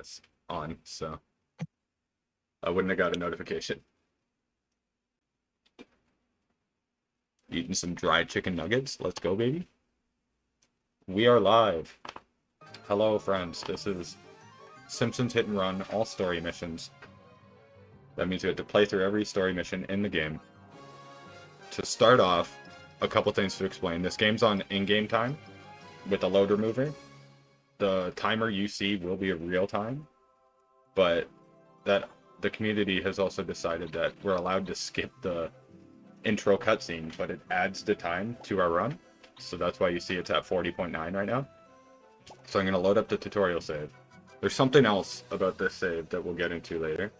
this on, so I wouldn't have got a notification. Eating some dried chicken nuggets. Let's go, baby. We are live. Hello, friends. This is Simpsons Hit and Run, all story missions. That means we have to play through every story mission in the game. To start off, a couple things to explain. This game's on in-game time with the load remover. The timer you see will be real time, but that the community has also decided that we're allowed to skip the intro cutscene, but it adds the time to our run. So that's why you see it's at 40.9 right now. So I'm going to load up the tutorial save. There's something else about this save that we'll get into later.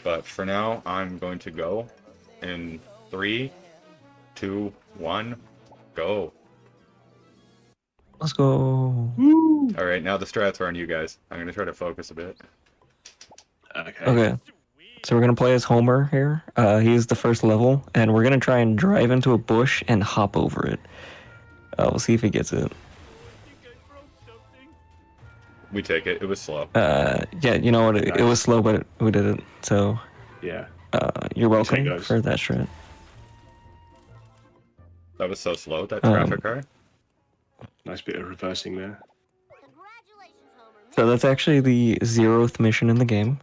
But for now, I'm going to go in 3, 2, 1, go. Let's go. Woo! Alright, now the strats are on you guys. I'm going to try to focus a bit. Okay. So we're going to play as Homer here. He's the first level, and we're going to try and drive into a bush and hop over it. We'll see if he gets it. We take it. It was slow. Yeah, you know what? It was slow, but we did it. So, Yeah. you're welcome for that strat. That was so slow, that traffic car. Nice bit of reversing there. So that's actually the 0th mission in the game.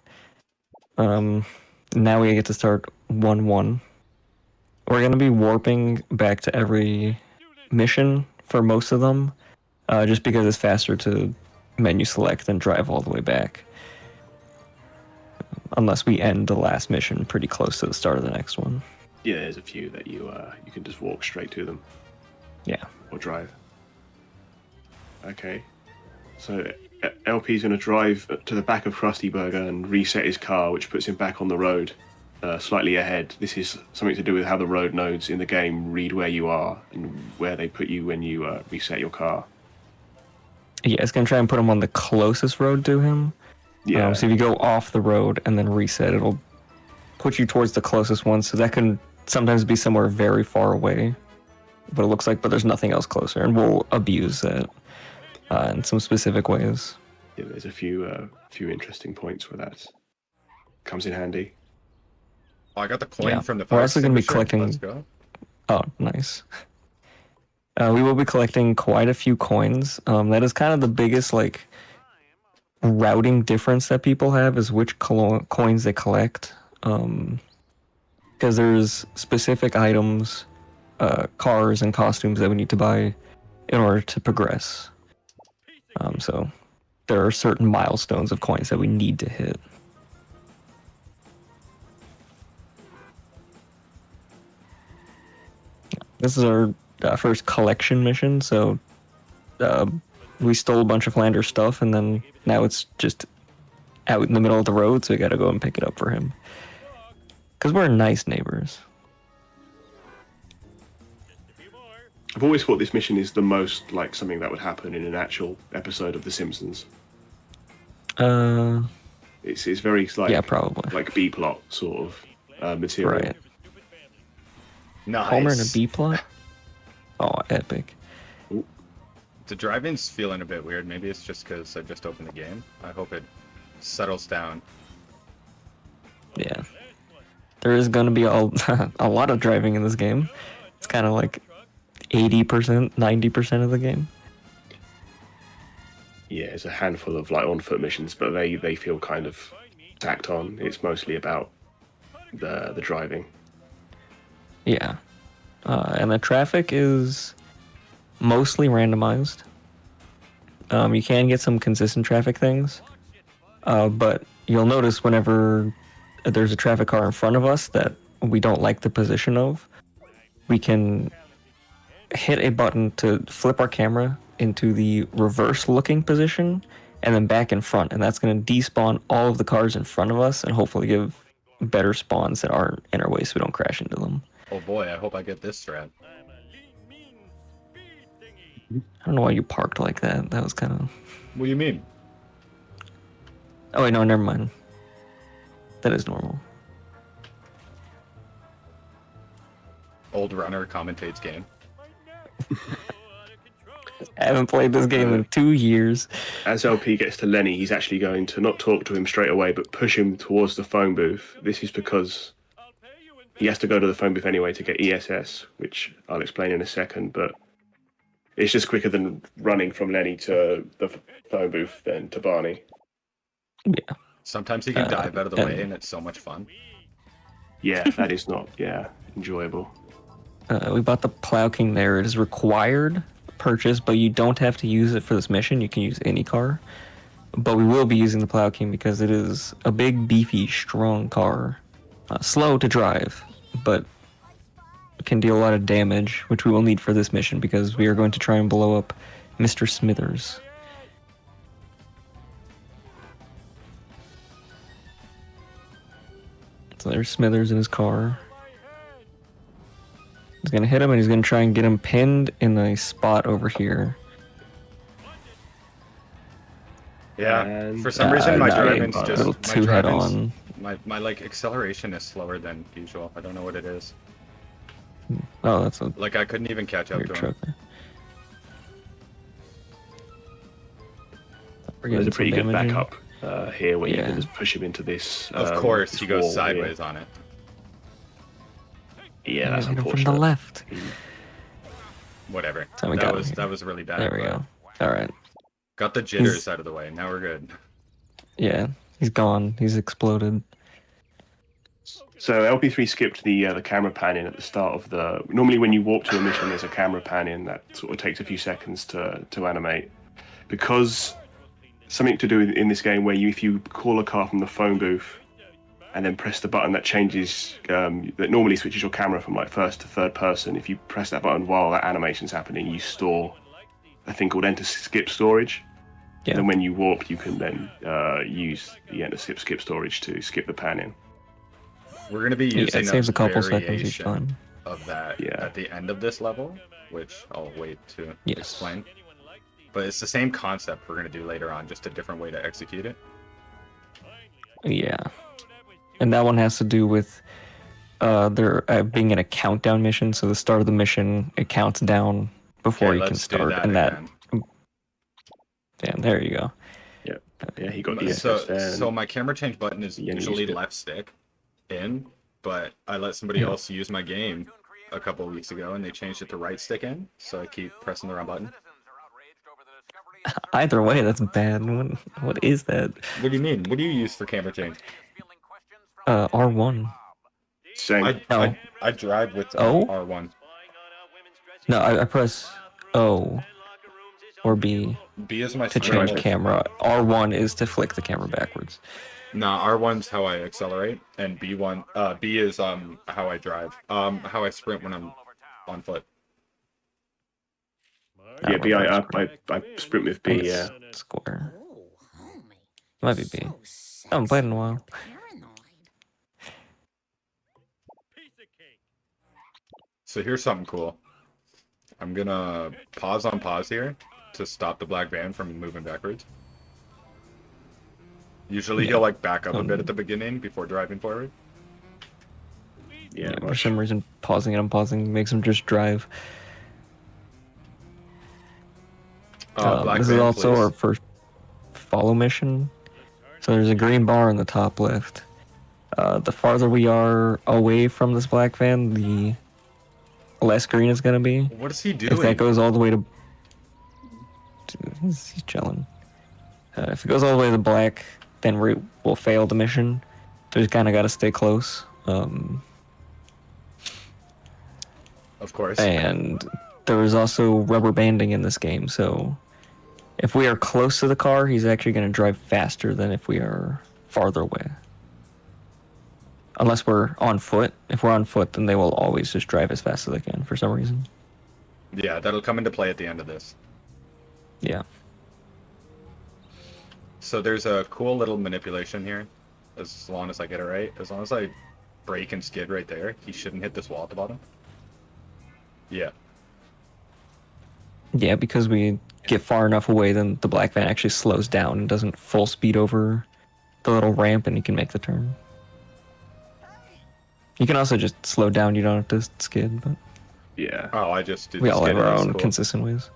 Now we get to start 1-1. We're going to be warping back to every mission for most of them, just because it's faster to menu select than drive all the way back. Unless we end the last mission pretty close to the start of the next one. Yeah, there's a few that you can just walk straight to them. Yeah. Or drive. Okay. So LP's going to drive to the back of Krusty Burger and reset his car, which puts him back on the road, slightly ahead. This is something to do with how the road nodes in the game read where you are and where they put you when you reset your car. Yeah, it's going to try and put him on the closest road to him. Yeah. So if you go off the road and then reset, it'll put you towards the closest one. So that can sometimes be somewhere very far away. But it looks like, but there's nothing else closer. And we'll abuse that in some specific ways. Yeah, there's a few interesting points where that comes in handy. Oh, I got the coin from the We're fire also going to be extinguisher. collecting... Let's go. Oh, nice. We will be collecting quite a few coins. That is kind of the biggest, like, routing difference that people have is which coins they collect. Because there's specific items, cars and costumes that we need to buy in order to progress. So there are certain milestones of coins that we need to hit. This is our first collection mission, so we stole a bunch of Flanders stuff, and then now it's just out in the middle of the road, so we gotta go and pick it up for him. Because we're nice neighbors. I've always thought this mission is the most like something that would happen in an actual episode of The Simpsons. It's very like, yeah, probably. like B-plot sort of material. Right. Nice. Homer in a B-plot? Oh, epic. The driving's feeling a bit weird. Maybe it's just because I just opened the game. I hope it settles down. Yeah. There is going to be a lot of driving in this game. It's kind of like 80%, 90% of the game. Yeah, it's a handful of like on-foot missions, but they feel kind of tacked on. It's mostly about the driving. Yeah. And the traffic is mostly randomized. You can get some consistent traffic things, but you'll notice whenever there's a traffic car in front of us that we don't like the position of, we can hit a button to flip our camera into the reverse looking position and then back in front, and that's going to despawn all of the cars in front of us and hopefully give better spawns that aren't in our way so we don't crash into them. Oh boy, I hope I get this strat. I don't know why you parked like that. That was kind of... What do you mean? Oh wait, no, never mind. That is normal. Old runner commentates game. I haven't played this game in 2 years. As LP gets to Lenny, he's actually going to not talk to him straight away, but push him towards the phone booth. This is because he has to go to the phone booth anyway to get ESS, which I'll explain in a second, but it's just quicker than running from Lenny to the phone booth than to Barney. Yeah. Sometimes he can dive out of the way, and it's so much fun. Yeah, that is not, enjoyable. We bought the Plow King there. It is required purchase, but you don't have to use it for this mission. You can use any car. But we will be using the Plow King because it is a big, beefy, strong car. Slow to drive, but can deal a lot of damage, which we will need for this mission because we are going to try and blow up Mr. Smithers. So there's Smithers in his car. He's gonna hit him and he's gonna try and get him pinned in a spot over here. Yeah, And, for some reason my no, driving's a just little too head on. my like acceleration is slower than usual. I don't know what it is. Oh, that's a Like I couldn't even catch up weird to him. truck there. We're There's getting a pretty some good damage in. backup here where you Yeah. can just push him into this. Of course, this he goes wall sideways on it. here. Yeah, that's Hit him unfortunate. from the left. Whatever. Time we got him here. That was really bad. There we but go. All right. Got the jitters out of the way. Now we're good. Yeah, he's gone. He's exploded. So LP3 skipped the camera pan in at the start of the. Normally, when you warp to a mission, there's a camera pan in that sort of takes a few seconds to animate, because something to do in this game where if you call a car from the phone booth and then press the button that changes that normally switches your camera from like first to third person. If you press that button while that animation's happening, you store a thing called enter skip storage. Yeah. And then when you warp, you can then use the enter skip storage to skip the pan in. We're gonna be using it saves a couple seconds each variation time. of that Yeah. at the end of this level, which I'll wait to Yes. explain. But it's the same concept we're gonna do later on, just a different way to execute it. Yeah. And that one has to do with there being in a countdown mission. So the start of the mission, it counts down before Okay, you can let's do start. that And again. yeah, there you go. Yeah, he got the So, SS there. so my camera change button is Yeah, usually used it. left stick in, but I let somebody Yeah. else use my game a couple of weeks ago, and they changed it to right stick in, so I keep pressing the wrong button. Either way, that's bad. What is that? What do you mean? What do you use for camera change? R1. Same. I drive with Oh? R1. No, I press O or B B is my to sprint. change camera. R1 is to flick the camera backwards. Nah, R1's how I accelerate, and B is how I drive. How I sprint when I'm on foot. Yeah, B. I R1's sprint with I think B. it's Yeah. Square. Might be B. I haven't played in a while. So here's something cool. I'm gonna pause on pause here to stop the black van from moving backwards. Usually Yeah. he'll like back up a bit at the beginning before driving forward. Yeah. For some reason, pausing and unpausing makes him just drive. Black This van, is also please. our first follow mission. So there's a green bar in the top left. The farther we are away from this black van, the less green it's gonna be. What is he If doing? that goes all the way to, he's chilling. If it goes all the way to black, then we'll fail the mission. So we kind of got to stay close. Of course. And there is also rubber banding in this game, so if we are close to the car, he's actually going to drive faster than if we are farther away. Unless we're on foot. If we're on foot, then they will always just drive as fast as they can for some reason. Yeah, that'll come into play at the end of this. Yeah. So there's a cool little manipulation here. As long as I get it right. As long as I brake and skid right there, he shouldn't hit this wall at the bottom. Yeah. Yeah, because we get far enough away, then the black van actually slows down and doesn't full speed over the little ramp, and you can make the turn. You can also just slow down, you don't have to skid, but Yeah. Oh, I just did we all skid have our and it's own cool. consistent ways.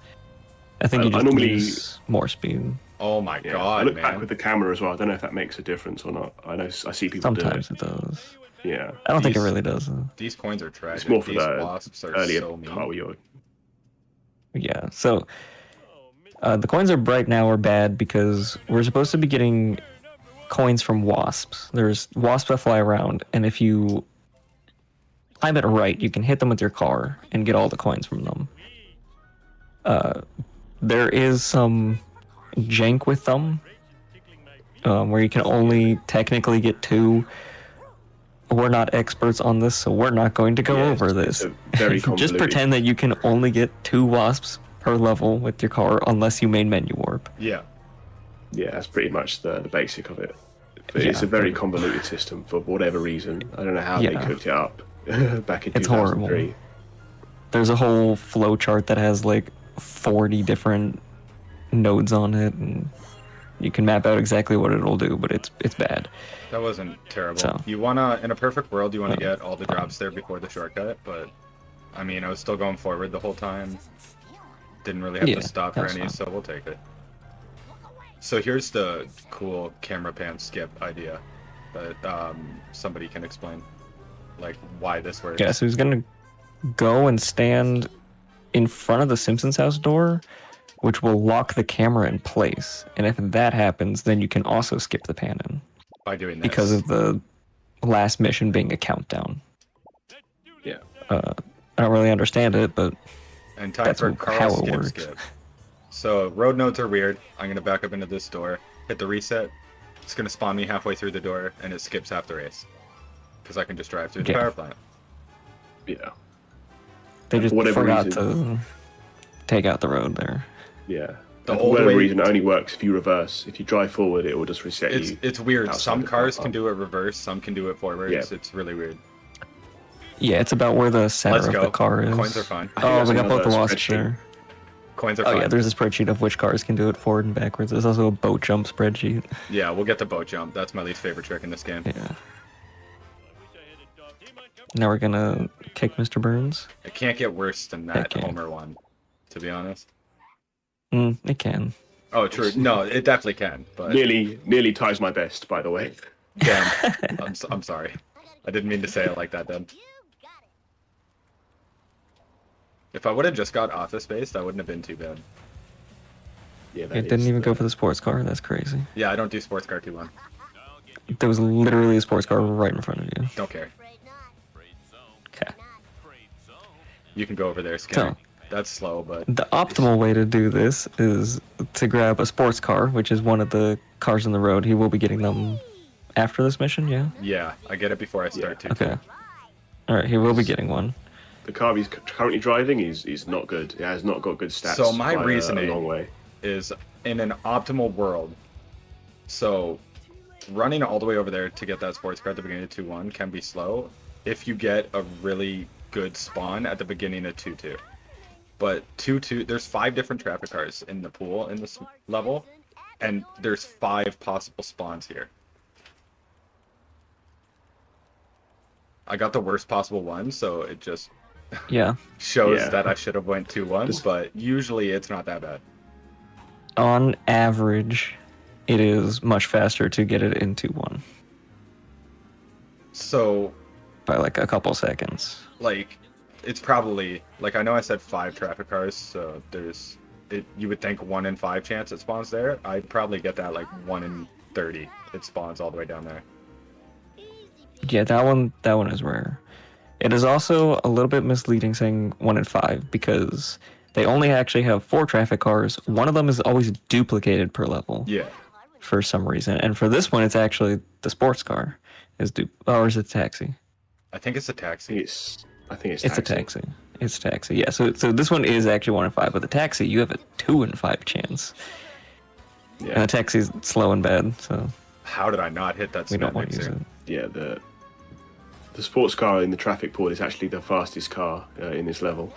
I think you I just normally- use more speed. Oh my Yeah. god, I look man. back with the camera as well. I don't know if that makes a difference or not. I see people Sometimes do it does. it. Yeah. I don't think it These- really does. Though. These coins are tragic. It's more for These the wasps are earlier so mean. part where you're. Yeah. So the coins are bright now or bad because we're supposed to be getting coins from wasps. There's wasps that fly around, and if you time it right, you can hit them with your car and get all the coins from them. There is some jank with them, where you can only technically get 2. We're not experts on this, so we're not going to go Yeah, over it's this. a very Just convoluted- pretend that you can only get 2 wasps per level with your car unless you main menu warp. Yeah. Yeah, that's pretty much the basic of it. But it's Yeah. a very convoluted system for whatever reason. I don't know how they Yeah. cooked it up back in It's 2003. horrible. There's a whole flow chart that has like 40 different nodes on it, and you can map out exactly what it'll do, but it's bad. That wasn't terrible. So- You wanna, in a perfect world, you wanna get all the drops there before the shortcut, but I mean, I was still going forward the whole time. Didn't really have Yeah, to stop for that's any, fine. so we'll take it. So here's the cool camera pan skip idea that somebody can explain, like why this works. Yeah, so he's gonna go and stand in front of the Simpsons house door, which will lock the camera in place. And if that happens, then you can also skip the pan in By doing this. because of the last mission being a countdown. Yeah. I don't really understand it, but And time that's for how Carl it skip works. skip. So road nodes are weird. I'm gonna back up into this door, hit the reset. It's gonna spawn me halfway through the door, and it skips half the race. Because I can just drive through the Yeah. power plant. Yeah. they And just for whatever forgot reason- to take out the road there. Yeah. The And for old whatever way- reason, it only works if you reverse. If you drive forward, it will just reset you. It's weird. outside Some the car cars park. can do it reverse, some can do it forwards. Yeah. It's really weird. Yeah, it's about where the center Let's of go. the car is. Coins are fine. I think Oh, that's we got both the another wasps spreadsheet. there. Coins are Oh fine. yeah, there's a spreadsheet of which cars can do it forward and backwards. There's also a boat jump spreadsheet. Yeah, we'll get the boat jump. That's my least favorite trick in this game. Yeah. Now we're gonna kick Mr. Burns. It can't get worse than that Okay. Homer one, to be honest. It can. Oh, true. No, it definitely can. But Nearly ties my best, by the way. damn, I'm sorry. I didn't mean to say it like that, then. If I would have just got Office Space, that wouldn't have been too bad. Yeah, that It didn't is even the- go for the sports car. That's crazy. Yeah, I don't do sports car T1. There was literally a sports car right in front of you. Don't care. Okay. You can go over there, Skinner. So- That's slow, but The optimal way to do this is to grab a sports car, which is one of the cars on the road. He will be getting them after this mission, yeah? yeah, I get it before I start too. Okay. Alright, he will be getting one. The car he's currently driving is not good. It has not got good stats. So my by reasoning- a long way. Is in an optimal world. So running all the way over there to get that sports car at the beginning of 2-1 can be slow if you get a really good spawn at the beginning of 2-2. But 2-2, there's 5 different traffic cars in the pool in this level, and there's 5 possible spawns here. I got the worst possible one, so it just Yeah. shows Yeah. that I should have went 2-1, but usually it's not that bad. On average, it is much faster to get it into one So, by like a couple seconds. like, it's probably, like, I know I said 5 traffic cars, so there's, you would think 1 in 5 chance it spawns there. I'd probably get that, like, 1 in 30 it spawns all the way down there. Yeah, that one is rare. It is also a little bit misleading saying 1 in 5 because they only actually have 4 traffic cars. One of them is always duplicated per level Yeah. for some reason. And for this one, it's actually the sports car. Or is it taxi? I think it's a taxi. I think it's It's a taxi. It's taxi. Yeah. So this one is actually 1 in 5, but the taxi you have a 2 in 5 chance. And Yeah, the taxi's slow and bad, so How did I not hit that we don't cement want to use mixer? it. yeah. The sports car in the traffic pool is actually the fastest car in this level.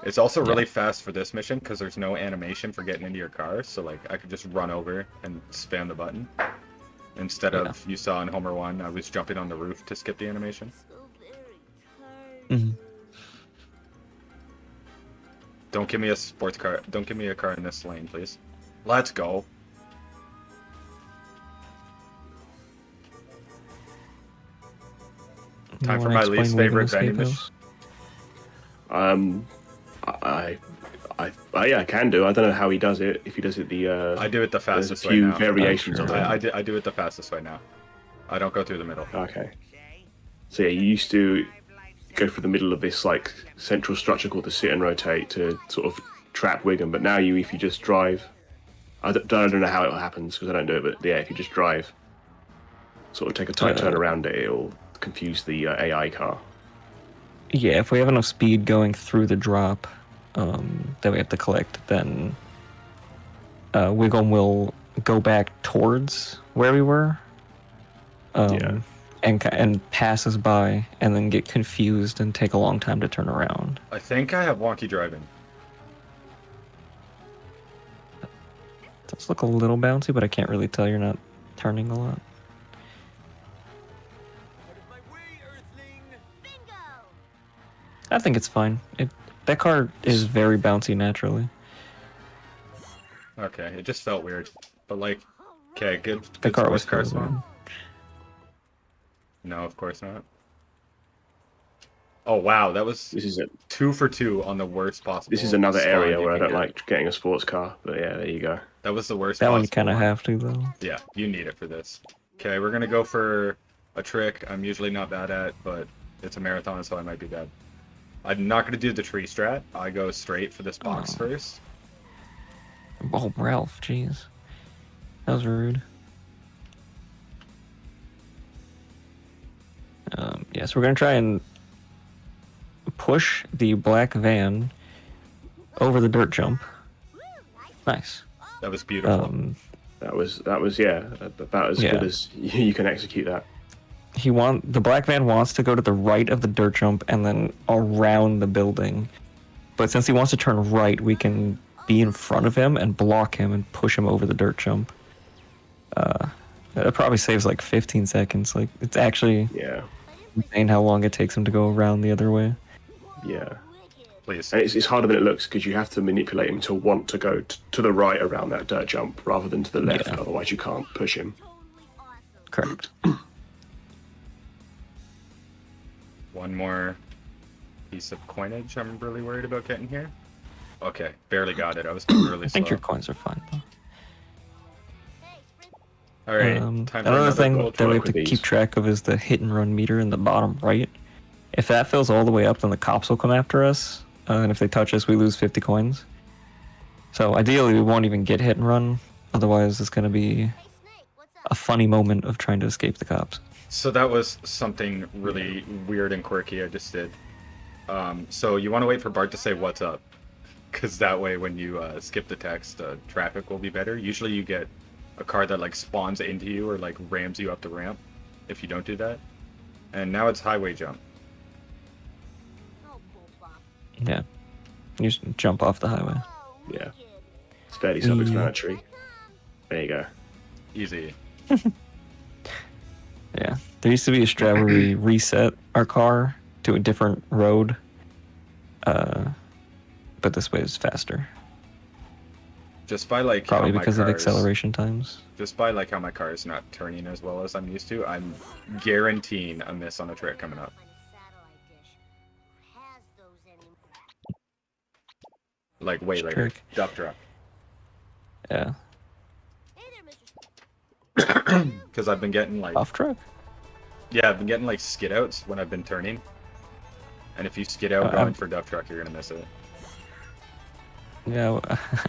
It's also really fast for this mission because there's no animation for getting into your car, so, like, I could just run over and spam the button. Instead of, you saw in Homer 1, I was jumping on the roof to skip the animation. Mhm. Don't give me a sports car. Don't give me a car in this lane, please. Let's go. Time for my least favorite vending machine. Yeah, I can do. I don't know how he does it. If he does it I do it the fastest way now. There's a few now. variations of it. I do it the fastest way now. I don't go through the middle. Okay. So yeah, you used to go through the middle of this like central structure called the sit and rotate to sort of trap Wigan, but now if you just drive, I don't know how it happens because I don't do it, but yeah, if you just drive, sort of take a tight turn around it, it'll confuse the AI car. Yeah, if we have enough speed going through the drop that we have to collect, then Wiggle will go back towards where we were. And pass us by, and then get confused and take a long time to turn around. I think I have wonky driving. It does look a little bouncy, but I can't really tell. You're not turning a lot. I think it's fine. That car is very bouncy naturally. Okay, it just felt weird, but like, okay, good. The car was car spawn. No, of course not. Oh wow, this is 2 for 2 on the worst possible. This is another area where I don't like getting a sports car, but yeah, there you go. That was the worst. That one you kind of have to though. Yeah, you need it for this. Okay, we're gonna go for a trick I'm usually not bad at, but it's a marathon, so I might be bad. I'm not gonna do the tree strat. I go straight for this box first. Oh, Ralph, jeez, that was rude. Yes, we're gonna try and push the black van over the dirt jump. Nice. That was beautiful. That was about as good as you can execute that. The black van wants to go to the right of the dirt jump and then around the building, but since he wants to turn right, we can be in front of him and block him and push him over the dirt jump. It probably saves like 15 seconds. Like, it's actually insane how long it takes him to go around the other way. Yeah. Please. And it's harder than it looks because you have to manipulate him to want to go to the right around that dirt jump rather than to the left. Yeah. Otherwise, you can't push him. Correct. One more piece of coinage I'm really worried about getting here. Okay, barely got it. I was really slow. I think your coins are fine, though. All right. Another thing that we have to keep track of is the hit and run meter in the bottom right. If that fills all the way up, then the cops will come after us, and if they touch us, we lose 50 coins. So ideally, we won't even get hit and run. Otherwise, it's going to be a funny moment of trying to escape the cops. So that was something really weird and quirky I just did. So you want to wait for Bart to say "What's up," because that way, when you skip the text, traffic will be better. Usually, you get a car that like spawns into you or like rams you up the ramp if you don't do that. And now it's highway jump. Yeah, you just jump off the highway. Yeah, it's fairly self-explanatory. There you go. Easy. Yeah, there used to be a strat where we reset our car to a different road, but this way is faster. Just by like probably because of acceleration times. Just by like how my car is not turning as well as I'm used to, I'm guaranteeing a miss on a trick coming up. Like way later. Dump truck. Yeah. Because I've been getting like off truck. Yeah, I've been getting like skid outs when I've been turning. And if you skid out going for dump truck, you're gonna miss it. Yeah,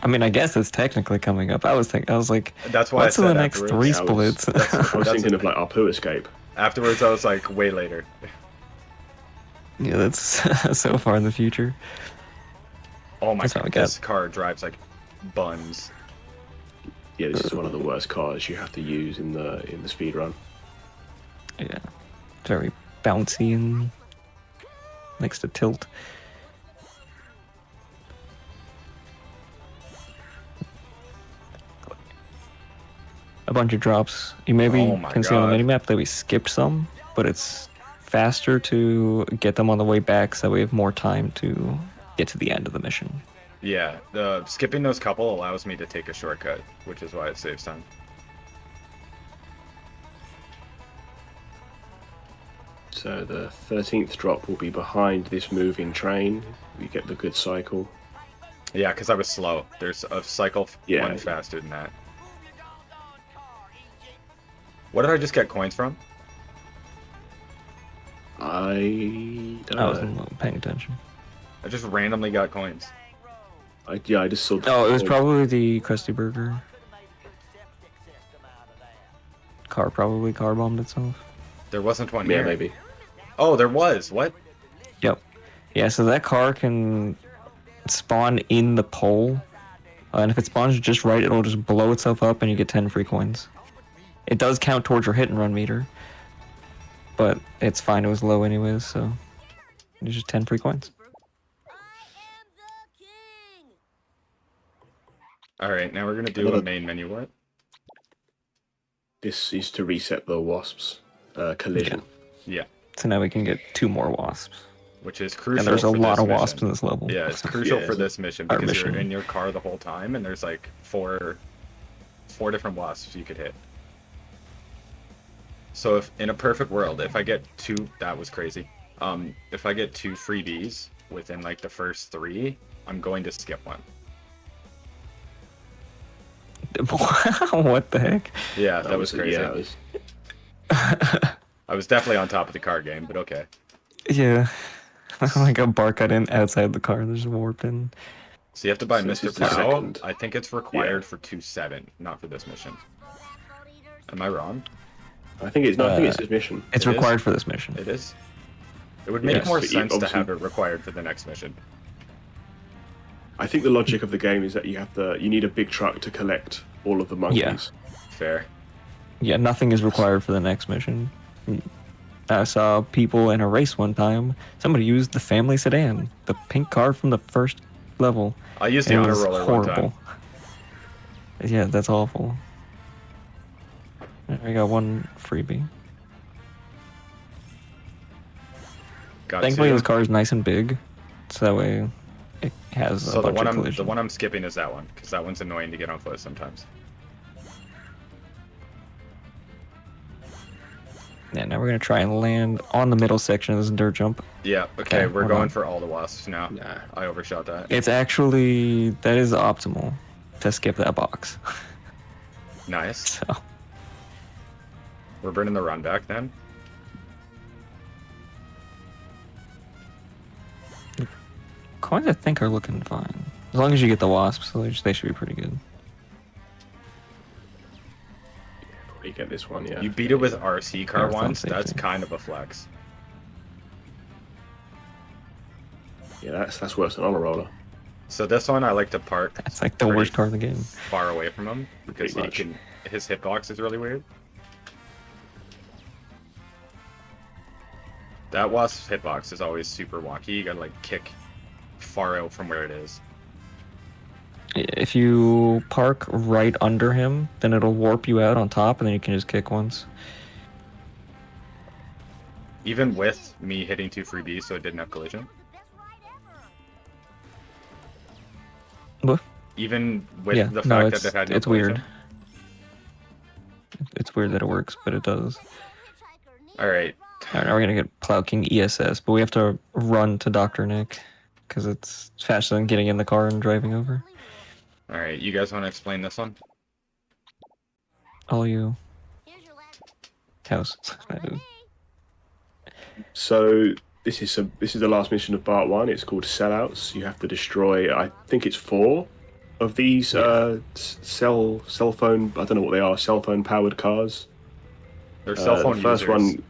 I mean, I guess it's technically coming up. I was like, that's why what's in the next 3 splits? I was thinking of like our poo escape. Afterwards, I was like, way later. Yeah, that's so far in the future. Oh my god, this car drives like buns. Yeah, this is one of the worst cars you have to use in the speed run. Yeah, very bouncy and likes to tilt. A bunch of drops. You maybe can see on the minimap that we skipped some, but it's faster to get them on the way back so we have more time to get to the end of the mission. Yeah, the skipping those couple allows me to take a shortcut, which is why it saves time. So the 13th drop will be behind this moving train. We get the good cycle. Yeah, because I was slow. There's a cycle Yeah. one faster than that. What did I just get coins from? I don't I know. wasn't paying attention. I just randomly got coins. I just saw. Oh, it was probably the Krusty Burger. Car probably car bombed itself. There wasn't one Yeah, here. maybe. Oh, there was. What? Yep. Yeah, so that car can spawn in the pole. And if it spawns just right, it'll just blow itself up and you get 10 free coins. It does count towards your hit and run meter. But it's fine, it was low anyways, so it's just 10 free coins. Alright, now we're going to do a main menu. What? This is to reset the wasps collision. Yeah. So now we can get 2 more wasps. Which is crucial. And there's a for lot this of wasps mission. in this level. Yeah, it's crucial Yeah, for this mission because mission. you're in your car the whole time and there's like four different wasps you could hit. So if in a perfect world, if I get 2, that was crazy. If I get 2 freebies within like the first 3, I'm going to skip one. What the heck? Yeah, that was crazy. Yeah, it was... I was definitely on top of the car game, but okay. Yeah. Like a bar cut in outside the car, there's a warp in. So you have to buy So this Mr. is the Pow. second. I think it's required for 2-7, not for this mission. Am I wrong? I think it's this mission. It's It is? required for this mission. It is? It would make Yes, more but sense to obviously- have it required for the next mission. I think the logic of the game is that you need a big truck to collect all of the monkeys. Fair. Yeah, nothing is required for the next mission. I saw people in a race one time. Somebody used the family sedan, the pink car from the first level. I used the It honor was roller one time. horrible. Yeah, that's awful. I got 1 freebie. Got Thankfully, 2. this car is nice and big, so that way it has a So bunch of the collision. one I'm skipping is that one, because that one's annoying to get on foot sometimes. Yeah, now we're gonna try and land on the middle section of this dirt jump. Yeah, okay, Okay, we're hold going on. for all the wasps now. Nah. I overshot that. It's actually that is optimal to skip that box. Nice. So We're burning the run back then. coins I think are looking fine. As long as you get the wasps, so they should be pretty good. Probably get this one, yeah. You beat it with RC car Marathon once, safety. that's kind of a flex. Yeah, that's worse than honor roller. So this one I like to park That's like the pretty worst car in the game. far away from him because Pretty much. his hitbox is really weird. That wasp's hitbox is always super wonky. You gotta like kick far out from where it is. If you park right under him, then it'll warp you out on top, and then you can just kick once. Even with me hitting 2 freebies, so it didn't have collision. What? Even with Yeah, the no, fact it's that it had no it's collision. weird. It's weird that it works, but it does. All right. All right, now we're gonna get Plow King ESS, but we have to run to Dr. Nick because it's faster than getting in the car and driving over. All right. You guys want to explain this one? All you house. So this is the last mission of part 1. It's called Sellouts. You have to destroy, I think it's 4 of these cell phone. I don't know what they are. Cell phone powered cars. They're cell phone the first users. one,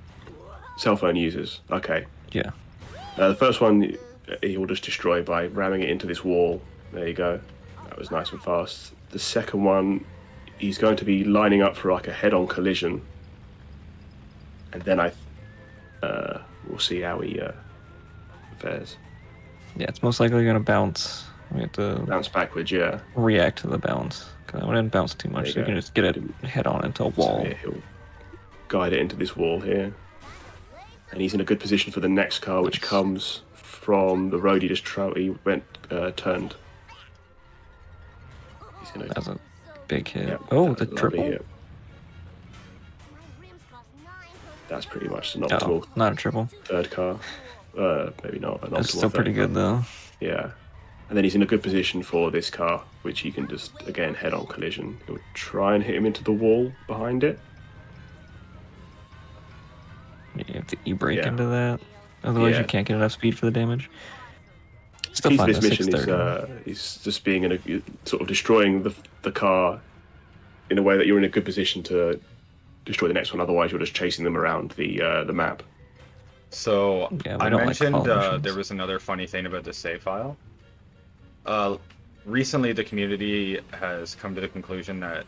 cell phone users. Okay. Yeah. The first one he will just destroy by ramming it into this wall. There you go. That was nice and fast. The second one, he's going to be lining up for like a head-on collision, and then we'll see how he fares. Yeah, it's most likely gonna bounce. We have to Bounce backwards, yeah. react to the bounce. Cause I wouldn't bounce too much, so There you you can go. just get it head on into a So wall. yeah, he'll guide it into this wall here, and he's in a good position for the next car, which Nice. comes from the road he just turned. He's gonna. That's a big hit. Yeah, Oh, that's the a lovely triple? hit. That's pretty much an Oh, optimal not a triple. third car. Maybe not an That's optimal still third pretty car. good, though. Yeah. And then he's in a good position for this car, which he can just, again, head-on collision. He'll try and hit him into the wall behind it. You have to e-brake Yeah. into that. Otherwise, Yeah. you can't get enough speed for the damage. Still Key to fine, this though, mission 630. is just being in a sort of destroying the car in a way that you're in a good position to destroy the next one. Otherwise, you're just chasing them around the map. So Yeah, we I don't like mentioned fall missions. there was another funny thing about the save file. Recently, the community has come to the conclusion that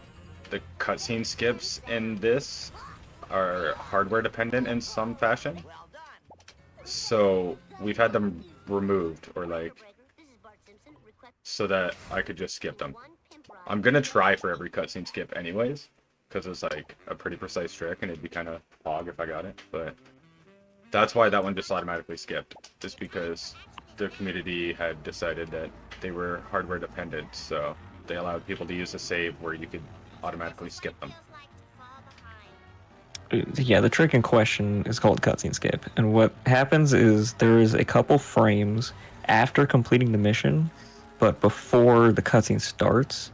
the cutscene skips in this are hardware dependent in some fashion. So we've had them removed, or like, so that I could just skip them. I'm gonna try for every cutscene skip anyways, because it's like a pretty precise trick, and it'd be kind of hog if I got it. But that's why that one just automatically skipped, just because the community had decided that they were hardware dependent, so they allowed people to use a save where you could automatically skip them. Yeah, the trick in question is called cutscene skip. And what happens is there is a couple frames after completing the mission, but before the cutscene starts,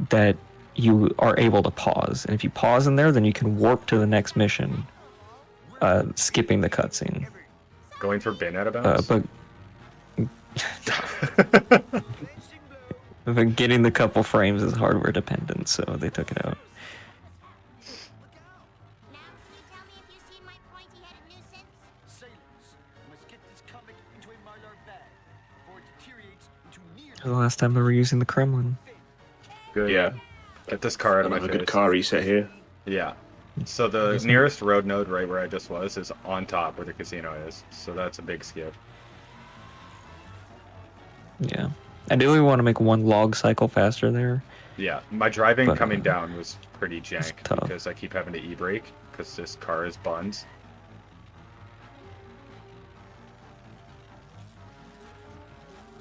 that you are able to pause. And if you pause in there, then you can warp to the next mission, skipping the cutscene. Going for bin out of bounds? But getting the couple frames is hardware dependent, so they took it out. The last time they were using the Kremlin. Good. Yeah. Get this car out of my Another face. good car reset here. Yeah. So the nearest road node right where I just was is on top where the casino is. So that's a big skip. Yeah. Ideally, we want to make one log cycle faster there. Yeah. My driving But, coming down was pretty jank tough. because I keep having to e-brake because this car is buns.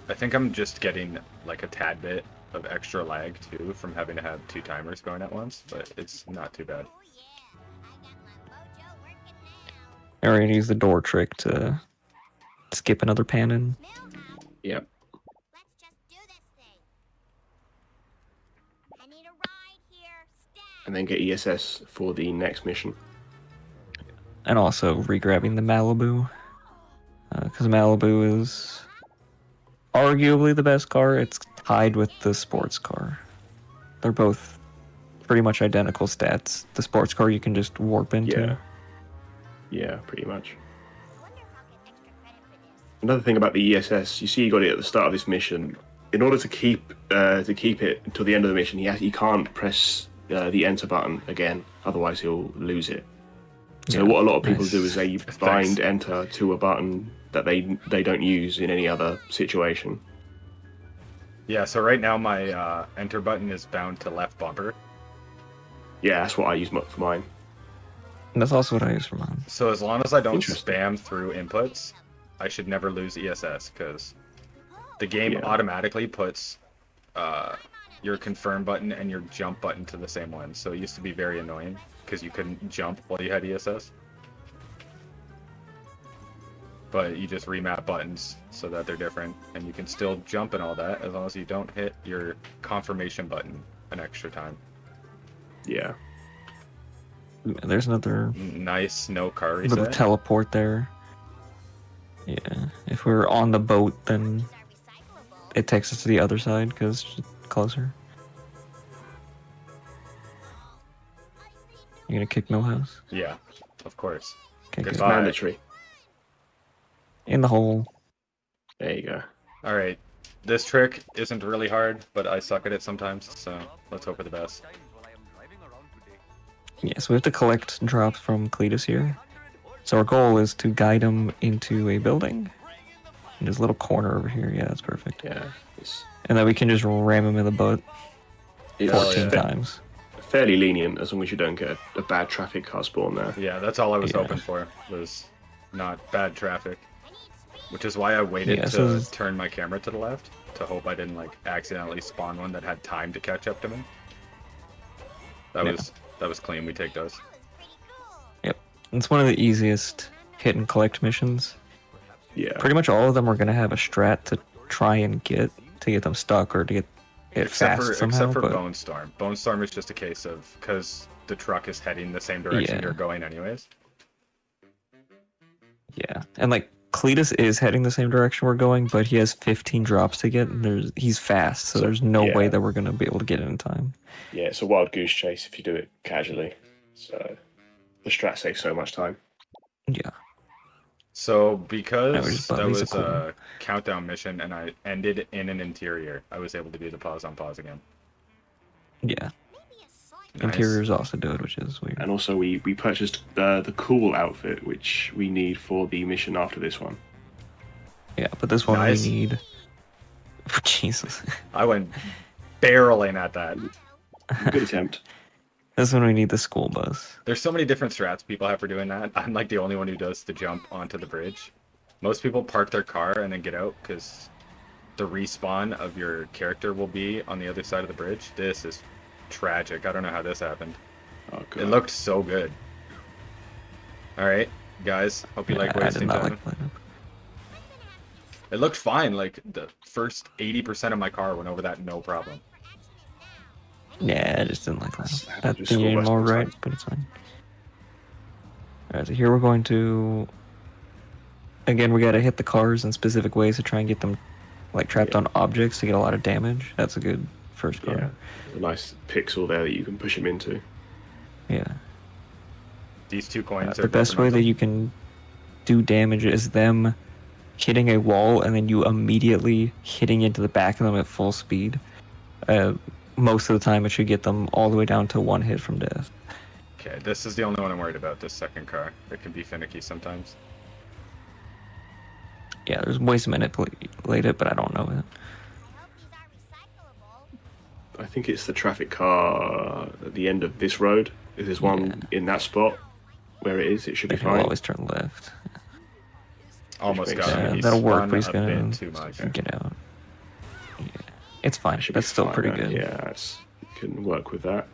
I think I'm just getting like a tad bit of extra lag too from having to have two timers going at once, but it's not too bad. We're gonna use the door trick to skip another pan in. Yep. And then get ESS for the next mission. And also re-grabbing the Malibu. Because Malibu is arguably the best car. It's tied with the sports car. They're both pretty much identical stats. The sports car you can just warp into. Yeah. Yeah, pretty much. Another thing about the ESS, you see you got it at the start of this mission. In order to keep it until the end of the mission, he can't press the enter button again, otherwise he'll lose it. So what a lot of people do is they bind enter to a button that they don't use in any other situation. Yeah, so right now my enter button is bound to left bumper. Yeah, that's what I use for mine. And that's also what I use for mine. So as long as I don't Interesting. spam through inputs, I should never lose ESS because the game Yeah. automatically puts your confirm button and your jump button to the same one. So it used to be very annoying because you couldn't jump while you had ESS. But you just remap buttons so that they're different, and you can still jump and all that as long as you don't hit your confirmation button an extra time. Yeah. There's another Nice no car little reset. teleport there. Yeah. If we're on the boat, then it takes us to the other side because it's closer. You gonna kick Millhouse? Yeah, of course. Okay, good. It's Goodbye. mandatory. In the hole. There you go. All right, this trick isn't really hard, but I suck at it sometimes, so let's hope for the best. Yeah, so we have to collect drops from Cletus here. So our goal is to guide him into a building. In this little corner over here. Yeah, that's perfect. Yeah. It's And then we can just ram him in the butt it's 14 fa- times. fairly lenient as long as you don't get a bad traffic car spawn there. Yeah, that's all I was Yeah. hoping for, was not bad traffic. Which is why I waited Yeah, to so- turn my camera to the left, to hope I didn't like accidentally spawn one that had time to catch up to me. That was clean. We take those. Yep. It's one of the easiest hit and collect missions. Yeah. Pretty much all of them are going to have a strat to try and get them stuck or to get it fast somehow. Except for but... Bone Storm. Bone Storm is just a case of because the truck is heading the same direction you're going anyways. Yeah, and like Cletus is heading the same direction we're going, but he has 15 drops to get, and he's fast, so there's no way that we're gonna be able to get it in time. Yeah, it's a wild goose chase if you do it casually. So the strat saves so much time. Yeah. So because that was cool. a countdown mission and I ended in an interior, I was able to do the pause on pause again. Yeah. Nice. Interiors also do it, which is weird. And also we purchased the cool outfit, which we need for the mission after this one. Yeah, but this one we need... Oh, Jesus. I went barreling at that. Good attempt. This one we need the school bus. There's so many different strats people have for doing that. I'm like the only one who does the jump onto the bridge. Most people park their car and then get out because the respawn of your character will be on the other side of the bridge. This is tragic. I don't know how this happened. Oh, God. It looked so good. Alright, guys. Hope you like wasting time. It looked fine. Like, the first 80% of my car went over that no problem. Yeah, I just didn't like that. That thing anymore, right? But it's fine. Alright, so here we're going to... Again, we gotta hit the cars in specific ways to try and get them like trapped on objects to get a lot of damage. That's a good first car. Yeah, a nice pixel there that you can push him into. Yeah. These 2 coins are the best way that you can do damage is them hitting a wall and then you immediately hitting into the back of them at full speed. Most of the time it should get them all the way down to 1 hit from death. Okay, this is the only one I'm worried about, this second car. It can be finicky sometimes. Yeah, there's ways to manipulate it, but I don't know it. I think it's the traffic car at the end of this road. If there's one in that spot where it is, it should be fine. Always turn left. Almost got him. That'll work, but he's gonna too much. get out. Yeah, it's fine. That's still pretty good. Yeah, you can work with that.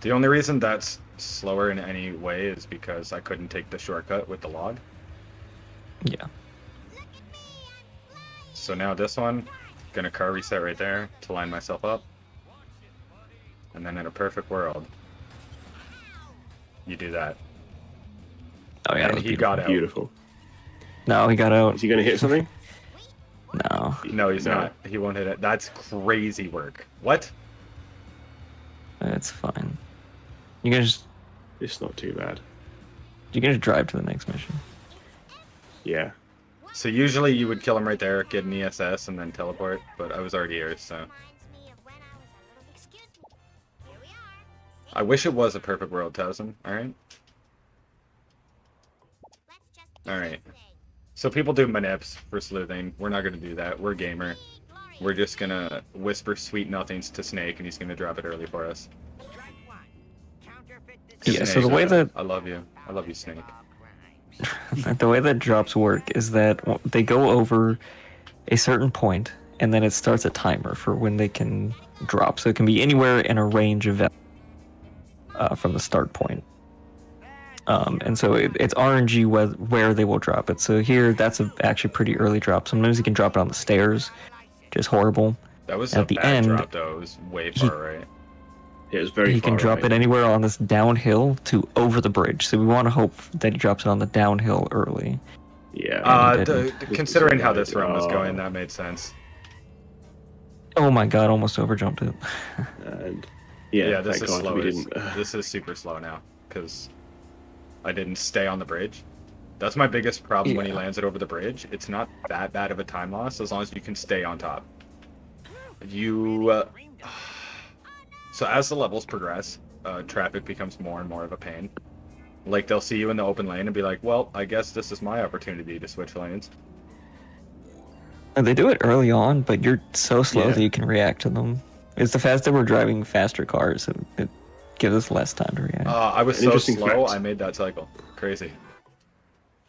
The only reason that's slower in any way is because I couldn't take the shortcut with the log. Yeah. So now this one, gonna car reset right there to line myself up. And then in a perfect world, you do that. Oh yeah, and he got out. Beautiful. No, he got out. Is he going to hit something? No. No, he's not. He won't hit it. That's crazy work. What? It's fine. You can just... It's not too bad. You can just drive to the next mission. Yeah. So usually you would kill him right there, get an ESS, and then teleport, but I was already here, so... I wish it was a perfect world, Towson, alright? Alright. So people do manips for sleuthing. We're not gonna do that. We're gamer. We're just gonna whisper sweet nothings to Snake, and he's gonna drop it early for us. Yeah, so the way that... I love you. I love you, Snake. The way that drops work is that they go over a certain point, and then it starts a timer for when they can drop. So it can be anywhere in a range of from the start point. And so it's RNG where they will drop it. So here, that's actually pretty early drop. Sometimes you can drop it on the stairs, just horrible. That was at the end drop, though. It was way far right. It was very He far can drop right. it anywhere on this downhill to over the bridge. So we want to hope that he drops it on the downhill early. Yeah. Considering how this run was going, that made sense. Oh my god, almost overjumped it. And yeah, this thank is God slow. we didn't. This is super slow now because I didn't stay on the bridge. That's my biggest problem when he lands it over the bridge. It's not that bad of a time loss as long as you can stay on top. So as the levels progress, traffic becomes more and more of a pain. Like, they'll see you in the open lane and be like, well, I guess this is my opportunity to switch lanes. And they do it early on, but you're so slow that you can react to them. It's the fact that we're driving faster cars, it gives us less time to react. I was so slow, I made that cycle. Crazy.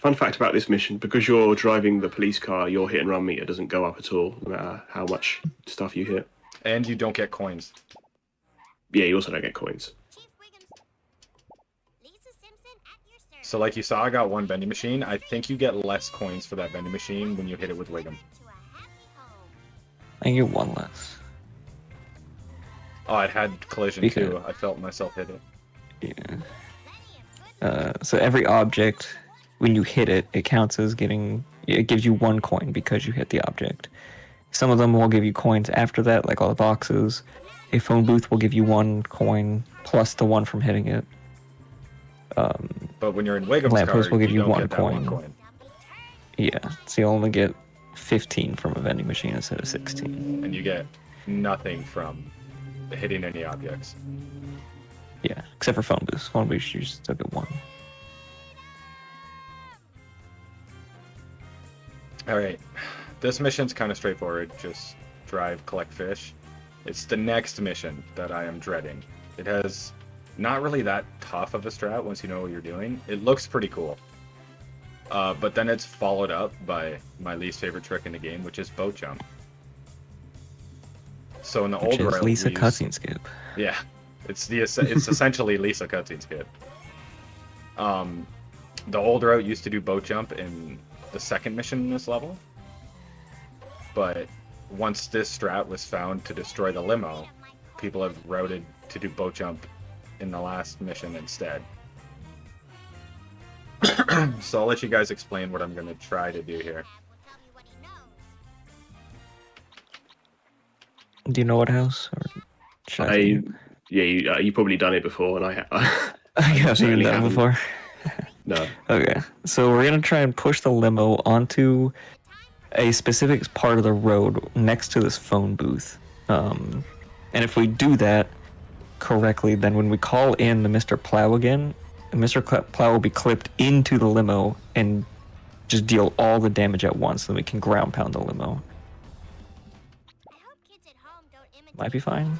Fun fact about this mission: because you're driving the police car, your hit and run meter doesn't go up at all, no matter how much stuff you hit. And you don't get coins. Yeah, you also don't get coins. So like you saw, I got one vending machine. I think you get less coins for that vending machine when you hit it with Wiggum. I get one less. Oh, it had collision too. I felt myself hit it. Yeah. So every object, when you hit it, it counts as getting. It gives you one coin because you hit the object. Some of them will give you coins after that, like all the boxes. A phone booth will give you one coin plus the one from hitting it. But when you're in Wiggum's Lamppost car, will give you don't one get that coin. one coin. Yeah, so you only get 15 from a vending machine instead of 16. And you get nothing from hitting any objects. Yeah, except for phone booths. Phone booths, you still get one. Alright, this mission's kind of straightforward. Just drive, collect fish. It's the next mission that I am dreading. It has not really that tough of a strat once you know what you're doing. It looks pretty cool. But then it's followed up by my least favorite trick in the game, which is boat jump. So in the old route, Lisa cutscene skip. Yeah, it's essentially Lisa cutscene skip. The old route used to do boat jump in the second mission in this level, but once this strat was found to destroy the limo, people have routed to do boat jump in the last mission instead. So I'll let you guys explain what I'm going to try to do here. Do you know what house? Or should I You've probably done it before, and I have you certainly done it haven't. before? No. Okay, so we're gonna try and push the limo onto a specific part of the road next to this phone booth. And if we do that correctly, then when we call in the Mr. Plow again, Mr. Plow will be clipped into the limo and just deal all the damage at once, then we can ground pound the limo. Might be fine.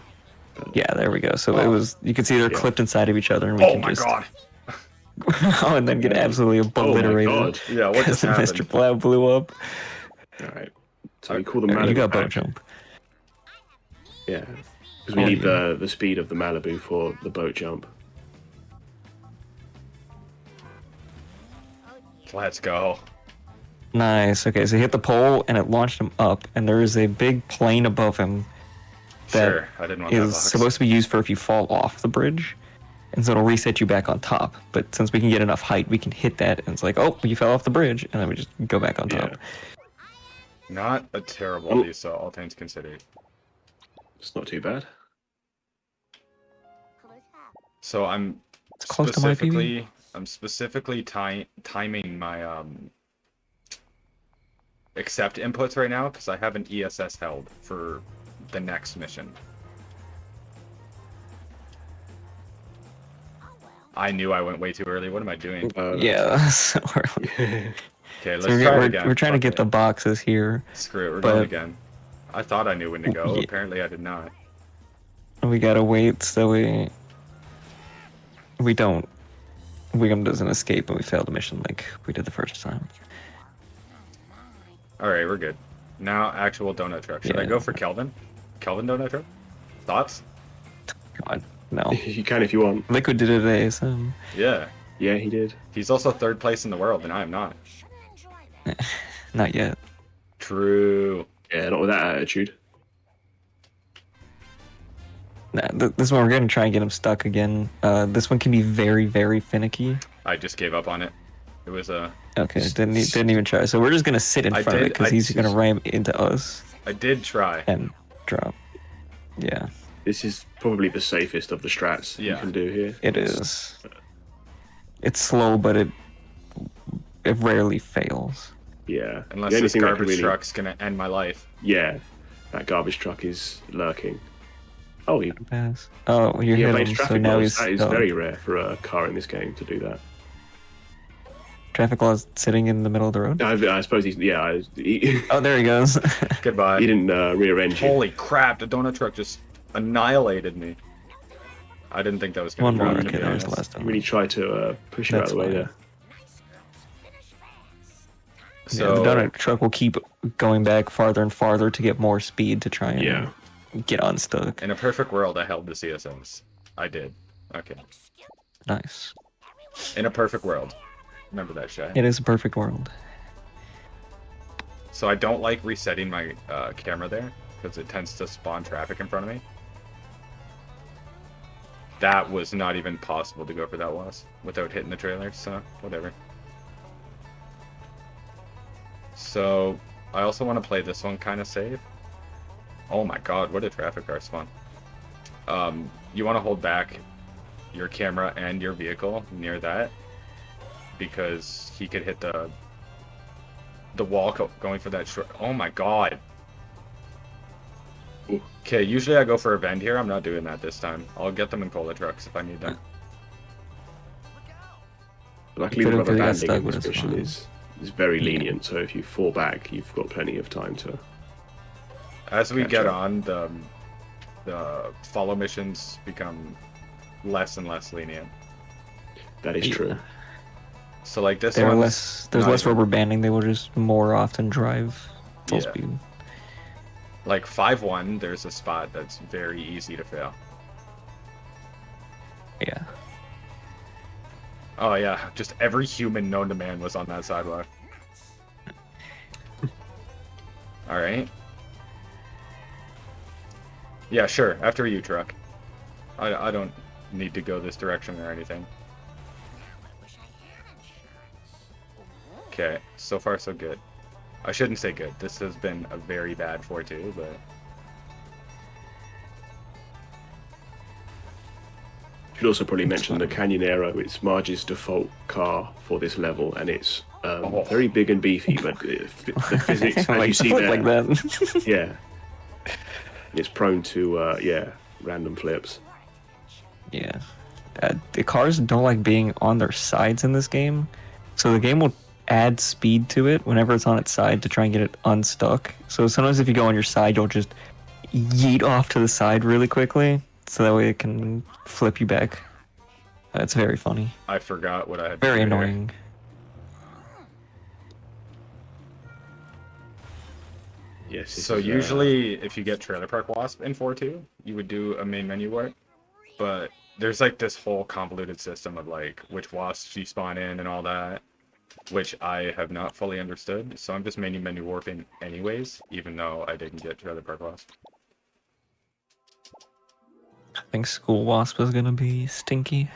Yeah, there we go. So it was, you can see they're clipped inside of each other, and we Oh can my just god! oh, and then get absolutely obliterated. Oh my god. Yeah, what just happened? Mr. Plow blew up. Alright. So we call the Alright, Malibu you got boat back. jump. Yeah. Because we need the speed of the Malibu for the boat jump. Let's go. Nice. Okay, so he hit the pole and it launched him up, and there is a big plane above him that Sure, I didn't want that is box. supposed to be used for if you fall off the bridge, and so it'll reset you back on top. But since we can get enough height, we can hit that, and it's like, oh, you fell off the bridge, and then we just go back on top. Not a terrible use, all things considered. It's not too bad. So I'm It's close to my PB. specifically timing my accept inputs right now because I have an ESS held for the next mission. I knew I went way too early. What am I doing? Yeah, so Okay, let's so try it again. we're trying to Fuck get it. the boxes here. Screw it, we're but- going again. I thought I knew when to go. Yeah. Apparently I did not. We gotta wait so we don't. Wiggum doesn't escape and we fail the mission like we did the first time. Alright, we're good. Now, actual donut truck. Should I Yeah. go for Kelvin? Kelvin donut truck? Thoughts? God, no. You can if you want. Liquid did it today, so Yeah. Yeah, he did. He's also third place in the world, and I am not. not yet. True. Yeah, not with that attitude. Nah, this one we're gonna try and get him stuck again. This one can be very, very finicky. I just gave up on it. It was a... Okay, didn't even try. So we're just gonna sit in I front of it did- because I he's just- gonna ram into us I did try. and drop. Yeah, This is probably the safest of the strats you Yeah. can do here. it is. It's slow, but it rarely fails. Yeah. Unless The only this thing that can garbage really- truck's gonna end my life. Yeah, that garbage truck is lurking. Oh, you Pass. Oh, you yeah, hit made him, so traffic now laws. he's That is stuck. very rare for a car in this game to do that. Traffic laws sitting in the middle of the road. I suppose he's he Oh, there he goes. Goodbye. he didn't rear end you. Holy crap, the donut truck just annihilated me. I didn't think that was One gonna more. drive, Okay, to be there's honest. the last You one. really tried to push you out That's of the way fine. there. Yeah, the So donut truck will keep going back farther and farther to get more speed to try and Yeah. get unstuck. in a perfect world, I held the CSMs. I did. Okay. Nice. In a perfect world. Remember that, Shay. It is a perfect world. So I don't like resetting my camera there, because it tends to spawn traffic in front of me. That was not even possible to go for that was without hitting the trailer, so whatever. So I also want to play this one kind of safe. Oh my god, what a traffic car spawn. You want to hold back your camera and your vehicle near that, because he could hit the wall going for that short. Oh my god. Okay, usually I go for a vend here. I'm not doing that this time. I'll get them in cola trucks if I need them. Luckily, If the it rubber got banding stuck in with this us, mission fine. is very lenient. So if you fall back, you've got plenty of time to. As we Catch get up. on, the follow missions become less and less lenient. That is true. So like this There's one, less rubber banding. They will just more often drive full Yeah. speed. like 5-1, there's a spot that's very easy to fail. Yeah. Oh yeah, just every human known to man was on that sidewalk. All right. Yeah, sure. After you, truck. I don't need to go this direction or anything. Okay, so far so good. I shouldn't say good. This has been a very bad 4-2, but Should also probably mention the fine. Canyonero. It's Marge's default car for this level, and it's Oh. very big and beefy. But the physics, as Like you to see flip there, like that. yeah, it's prone to random flips. Yeah. The cars don't like being on their sides in this game, so the game will add speed to it whenever it's on its side to try and get it unstuck. So sometimes if you go on your side, you'll just yeet off to the side really quickly, so that way it can flip you back. That's very funny. I forgot what I had to Very do here. annoying. Yes. this So is, usually, if you get Trailer Park Wasp in 4-2, you would do a main menu warp. But there's like this whole convoluted system of like which wasps you spawn in and all that, which I have not fully understood. So I'm just main menu warping anyways, even though I didn't get Trailer Park Wasp. I think School Wasp is gonna be stinky.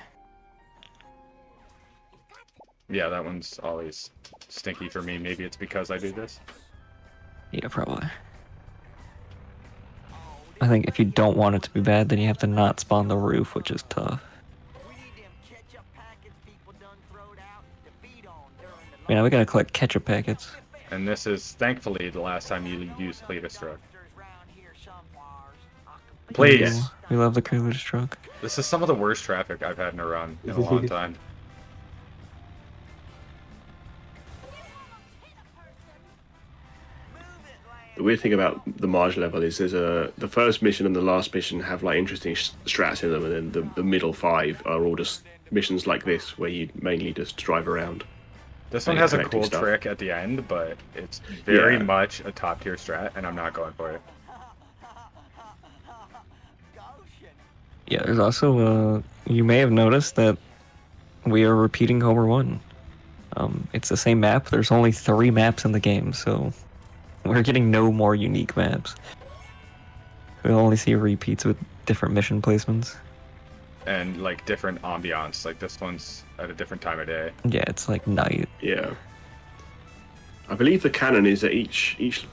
Yeah, that one's always stinky for me. Maybe it's because I do this. Yeah, probably. I think if you don't want it to be bad, then you have to not spawn the roof, which is tough. I mean, we gotta collect ketchup packets. And this is thankfully the last time you use Cletus truck. Please. Ooh, we love the Cletus truck. This is some of the worst traffic I've had in a run in a long time. The weird thing about the Marge level is the first mission and the last mission have like interesting strats in them, and then the middle 5 are all just missions like this where you mainly just drive around. This one Yeah, has a collecting cool stuff. trick at the end, but it's very Yeah. much a top tier strat, and I'm not going for it. Yeah, there's also, you may have noticed that we are repeating Homer 1. It's the same map. There's only 3 maps in the game, so we're getting no more unique maps. We'll only see repeats with different mission placements. And like different ambiance, like this one's at a different time of day. Yeah, it's like night. Yeah. I believe the canon is that each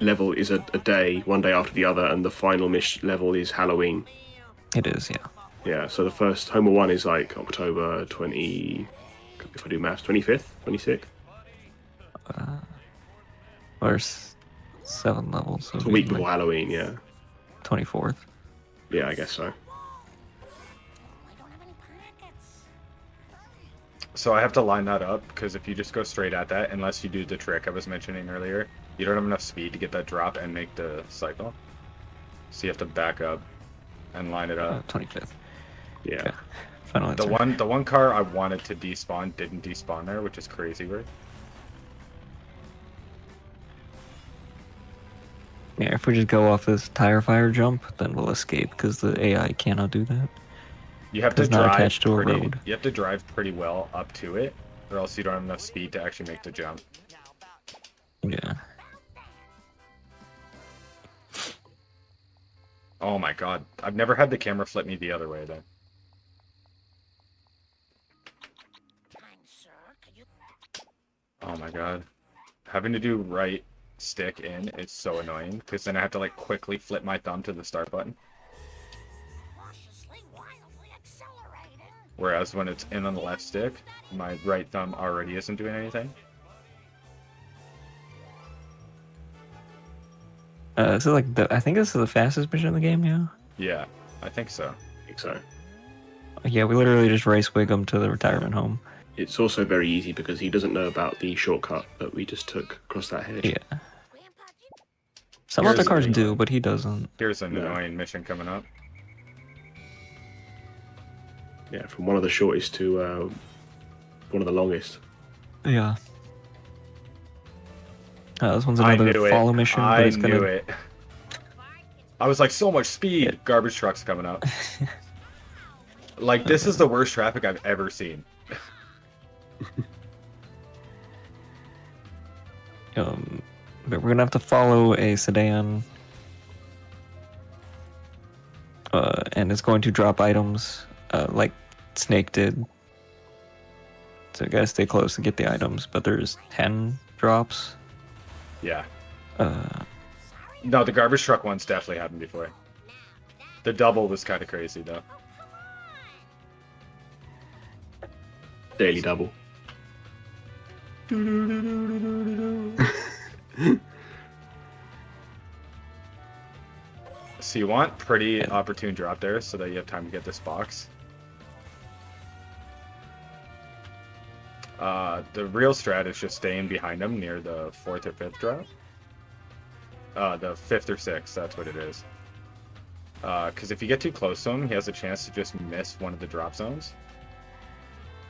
level is a day, one day after the other, and the final level is Halloween. It is, yeah. Yeah, so the first Homer 1 is like October 20, if I do maths, 25th, 26th? There's 7 levels. So It's it'd a week be, before like, Halloween, yeah. 24th. Yeah, I guess so. So I have to line that up, because if you just go straight at that, unless you do the trick I was mentioning earlier, you don't have enough speed to get that drop and make the cycle. So you have to back up and line it up. 25th. Yeah. Okay. Final answer. The one car I wanted to despawn didn't despawn there, which is crazy weird. Yeah, if we just go off this tire fire jump, then we'll escape because the AI cannot do that. You have to It's not drive attached to a pretty. road. You have to drive pretty well up to it, or else you don't have enough speed to actually make the jump. Yeah. Oh my god, I've never had the camera flip me the other way though. Oh my god, having to do right stick in is so annoying because then I have to like quickly flip my thumb to the start button. Whereas when it's in on the left stick, my right thumb already isn't doing anything. So like I think this is the fastest mission in the game, yeah. Yeah, I think so. I think so. Yeah, we literally just race Wiggum to the retirement home. It's also very easy because he doesn't know about the shortcut that we just took across that hedge. Yeah. Some Here's other cars an- do, but he doesn't. Here's an No. annoying mission coming up. Yeah, from one of the shortest to one of the longest. Yeah. This one's I another knew follow it. mission, I but it's knew gonna. it. I was like, so much speed. Garbage trucks coming up. Like, this is the worst traffic I've ever seen. But we're gonna have to follow a sedan. And it's going to drop items, like Snake did. So you gotta stay close to get the items, but there's 10 drops. Yeah. Uh, No, the garbage truck one's definitely happened before. The double was kind of crazy, though. Daily double. So you want pretty opportune drop there so that you have time to get this box. The real strat is just staying behind him near the 4th or 5th drop. The 5th or 6th, that's what it is. Because if you get too close to him, he has a chance to just miss one of the drop zones.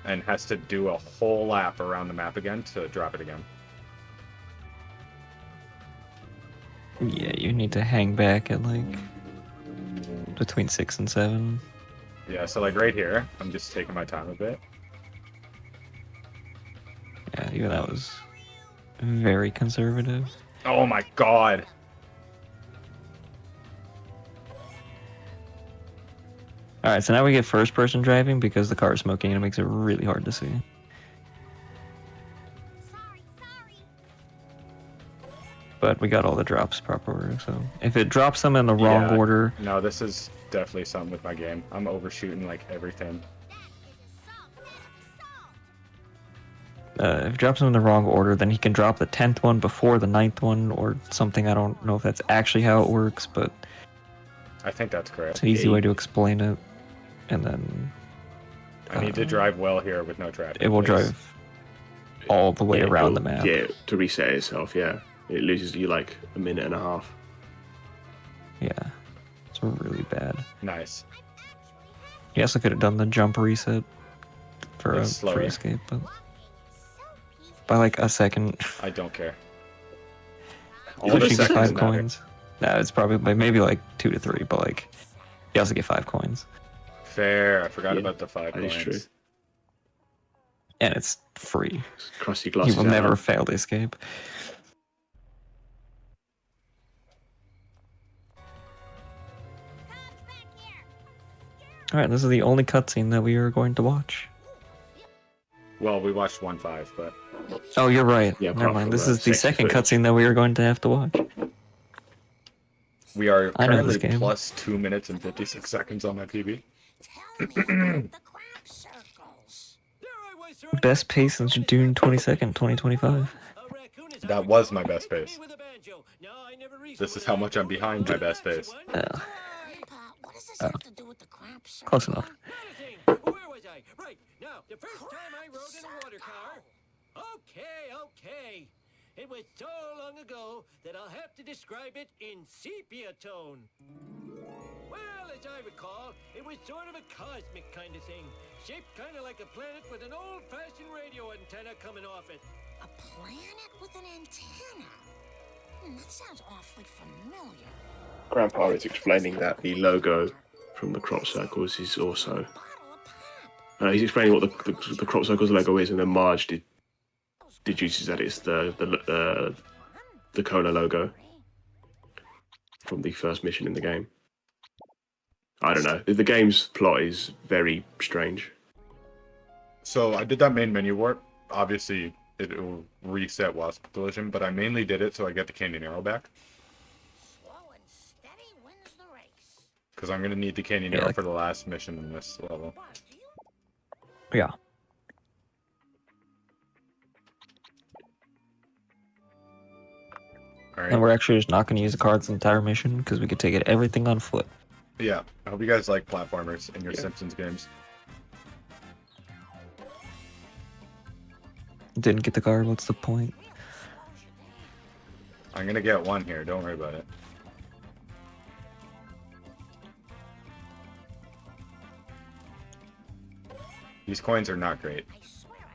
And has to do a whole lap around the map again to drop it again. yeah, you need to hang back at like between 6 and 7. Yeah, so like right here, I'm just taking my time a bit. Yeah, even that was very conservative. Oh my god! Alright, so now we get first person driving because the car is smoking and it makes it really hard to see. But we got all the drops proper, so if it drops them in the wrong Yeah. order, No, this is definitely something with my game. I'm overshooting like everything. if it drops them in the wrong order, then he can drop the 10th one before the 9th one or something. I don't know if that's actually how it works, but I think that's it's correct. an easy way to explain it. And then I need to drive well here with no traffic. it will please. drive all the way around the map. Yeah, to reset itself, yeah. It loses you like a minute and a half. Yeah, it's really bad. Nice. He also could have done the jump reset for a It's slower. free escape, but by like a second. I don't care. You All You the should get seconds 5 matter. coins. No, it's probably maybe like 2 to 3, but like you also get 5 coins, Fair. I forgot Yeah, about the 5 that coins. is true. and it's free. Crusty He glasses. will out. never fail to escape. All right, this is the only cutscene that we are going to watch. Well, we watched 1.5, but Oh, you're right. Yeah, Never apart mind. from This the is the sexy second footage. cutscene that we are going to have to watch. we are I know currently this game. plus 2 minutes and 56 seconds on my PB. Best pace since June 22nd, 2025. That was my best pace. This is how much I'm behind my best pace. Oh, What does this Oh. have to do with the crap circle? close enough. Where was I? Right, now, the first time I rode in a water car. Okay. It was so long ago that I'll have to describe it in sepia tone. Well, as I recall, it was sort of a cosmic kind of thing. Shaped kind of like a planet with an old-fashioned radio antenna coming off it. A planet with an antenna? That sounds awfully familiar. Grandpa is explaining that the logo from the crop circles is also. Bottle of pop. He's explaining what the crop circles logo is, and then Marge deduces that it's the cola logo from the first mission in the game. I don't know. The game's plot is very strange. So I did that main menu warp. Obviously, it will reset Wasp Collision, but I mainly did it so I get the Canyon Arrow back. Slow and steady wins the race. Because I'm going to need the Canyon Arrow for the last mission in this level. What, do you? Yeah. Alright. And we're actually just not going to use the cards the entire mission because we could take it everything on foot. Yeah. I hope you guys like platformers in your Simpsons games. Didn't get the card, what's the point? I'm going to get one here. Don't worry about it. These coins are not great.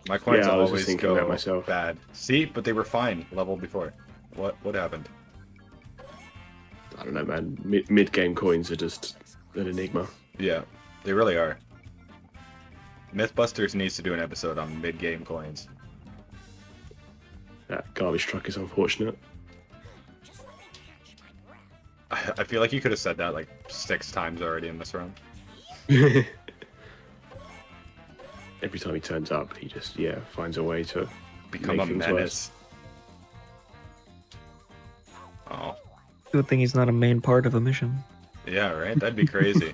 My coins Yeah, I was just always thinking that go myself. bad. See? But they were fine level before. What happened? I don't know, man. Mid-game coins are just an enigma. Yeah, they really are. Mythbusters needs to do an episode on mid-game coins. That garbage truck is unfortunate. Just let me catch my breath. I feel like you could have said that like 6 times already in this round. Every time he turns up, he just, finds a way to Become make a things menace. Oh, Good thing he's not a main part of a mission. yeah, right? That'd be crazy.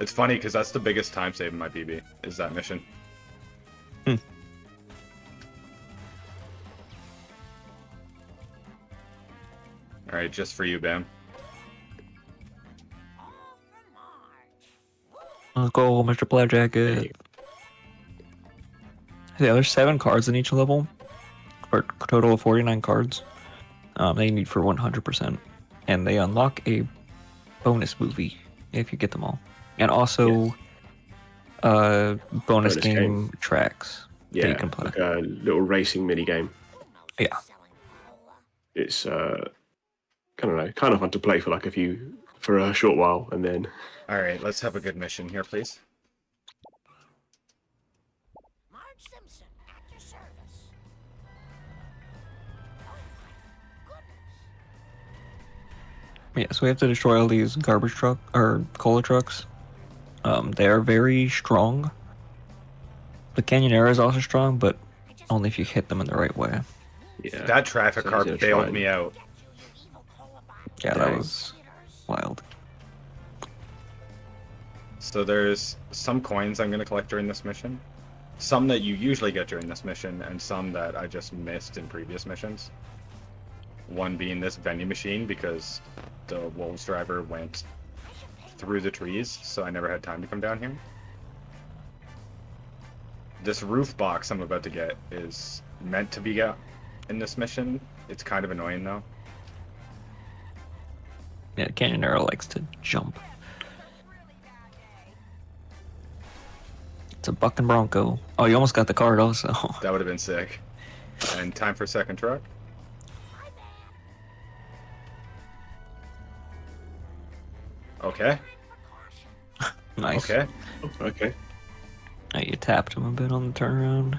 It's funny because that's the biggest time save in my PB, is that mission. Alright, just for you, Bam. All for Marge. Let's go, Mr. Black Jacket. Yeah, there's 7 cards in each level, for a total of 49 cards. They need for 100%, and they unlock a bonus movie if you get them all, and also bonus game tracks that you can play. like a little racing mini game. Yeah. Selling cola. It's I don't know, kind of fun to play for for a short while, and then Alright, let's have a good mission here, please. Marge Simpson at your service. Oh my goodness. Yeah, so we have to destroy all these garbage truck or cola trucks. They are very strong. The Canyonera is also strong, but only if you hit them in the right way. yeah. That traffic So car he's gonna bailed try me out. Evil cola box. Yeah, that Dang. was wild. So there's some coins I'm going to collect during this mission. Some that you usually get during this mission, and some that I just missed in previous missions. One being this vending machine, because the Wolves driver went through the trees, so I never had time to come down here. This roof box I'm about to get is meant to be got in this mission. It's kind of annoying though. Yeah, Canyonera likes to jump. It's a bucking Bronco. Oh, you almost got the card also. That would have been sick. And time for second truck. Okay. Nice. Okay. Oh, okay. Oh, you tapped him a bit on the turnaround.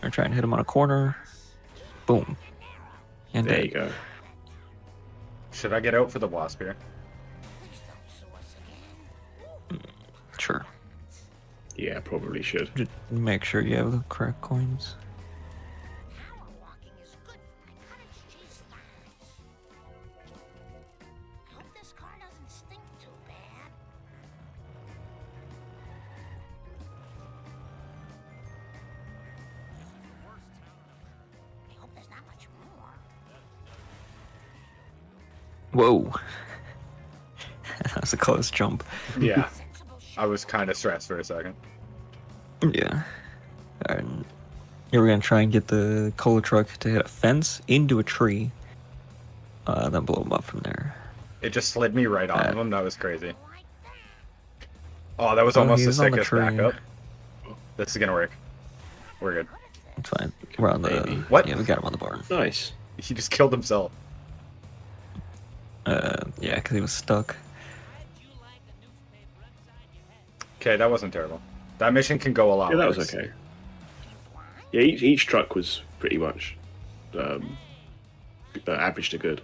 Or trying to hit him on a corner. Boom. And There dead. you go. Should I get out for the wasp here? Please don't sue us again. Sure. Yeah, probably should. Just make sure you have the correct coins. Power walking is good for my cottage cheese thighs. I hope this car doesn't stink too bad. I hope there's not much more. Whoa. That was a close jump. Yeah. Sensible shit. I was kind of stressed for a second. Yeah. And we're gonna try and get the cola truck to hit a fence into a tree. Then blow him up from there. It just slid me right on him. That was crazy. Like that. Oh, that was Oh, almost the he's on the sickest tree. backup. This is gonna work. We're good. It's fine. We're on the... Maybe. What? Yeah, we got him on the bar. Nice. He just killed himself. Yeah, because he was stuck. Okay, that wasn't terrible. That mission can go a lot Yeah, that worse. was okay. Yeah, each truck was pretty much average to good.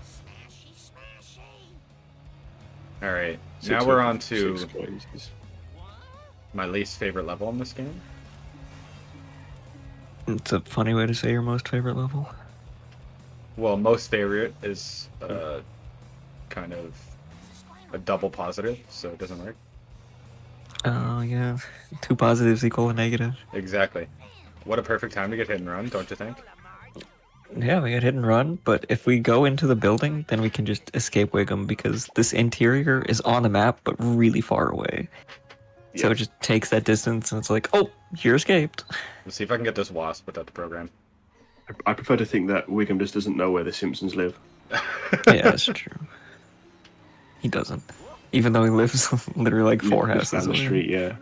Smashy, smashy. All right, Six now we're of- on to 6 coins is- my least favorite level in this game. It's a funny way to say your most favorite level. Well, most favorite is kind of a double positive, so it doesn't work. Oh, yeah. 2 positives equal a negative. Exactly. What a perfect time to get hit and run, don't you think? Yeah, we got hit and run, but if we go into the building, then we can just escape Wiggum because this interior is on the map, but really far away. So Yeah. it just takes that distance, and it's like, oh, you're escaped. Let's see if I can get this wasp without the program. I prefer to think that Wiggum just doesn't know where the Simpsons live. Yeah, that's true. He doesn't. Even though he lives literally like 4 Just houses down the away. street, yeah.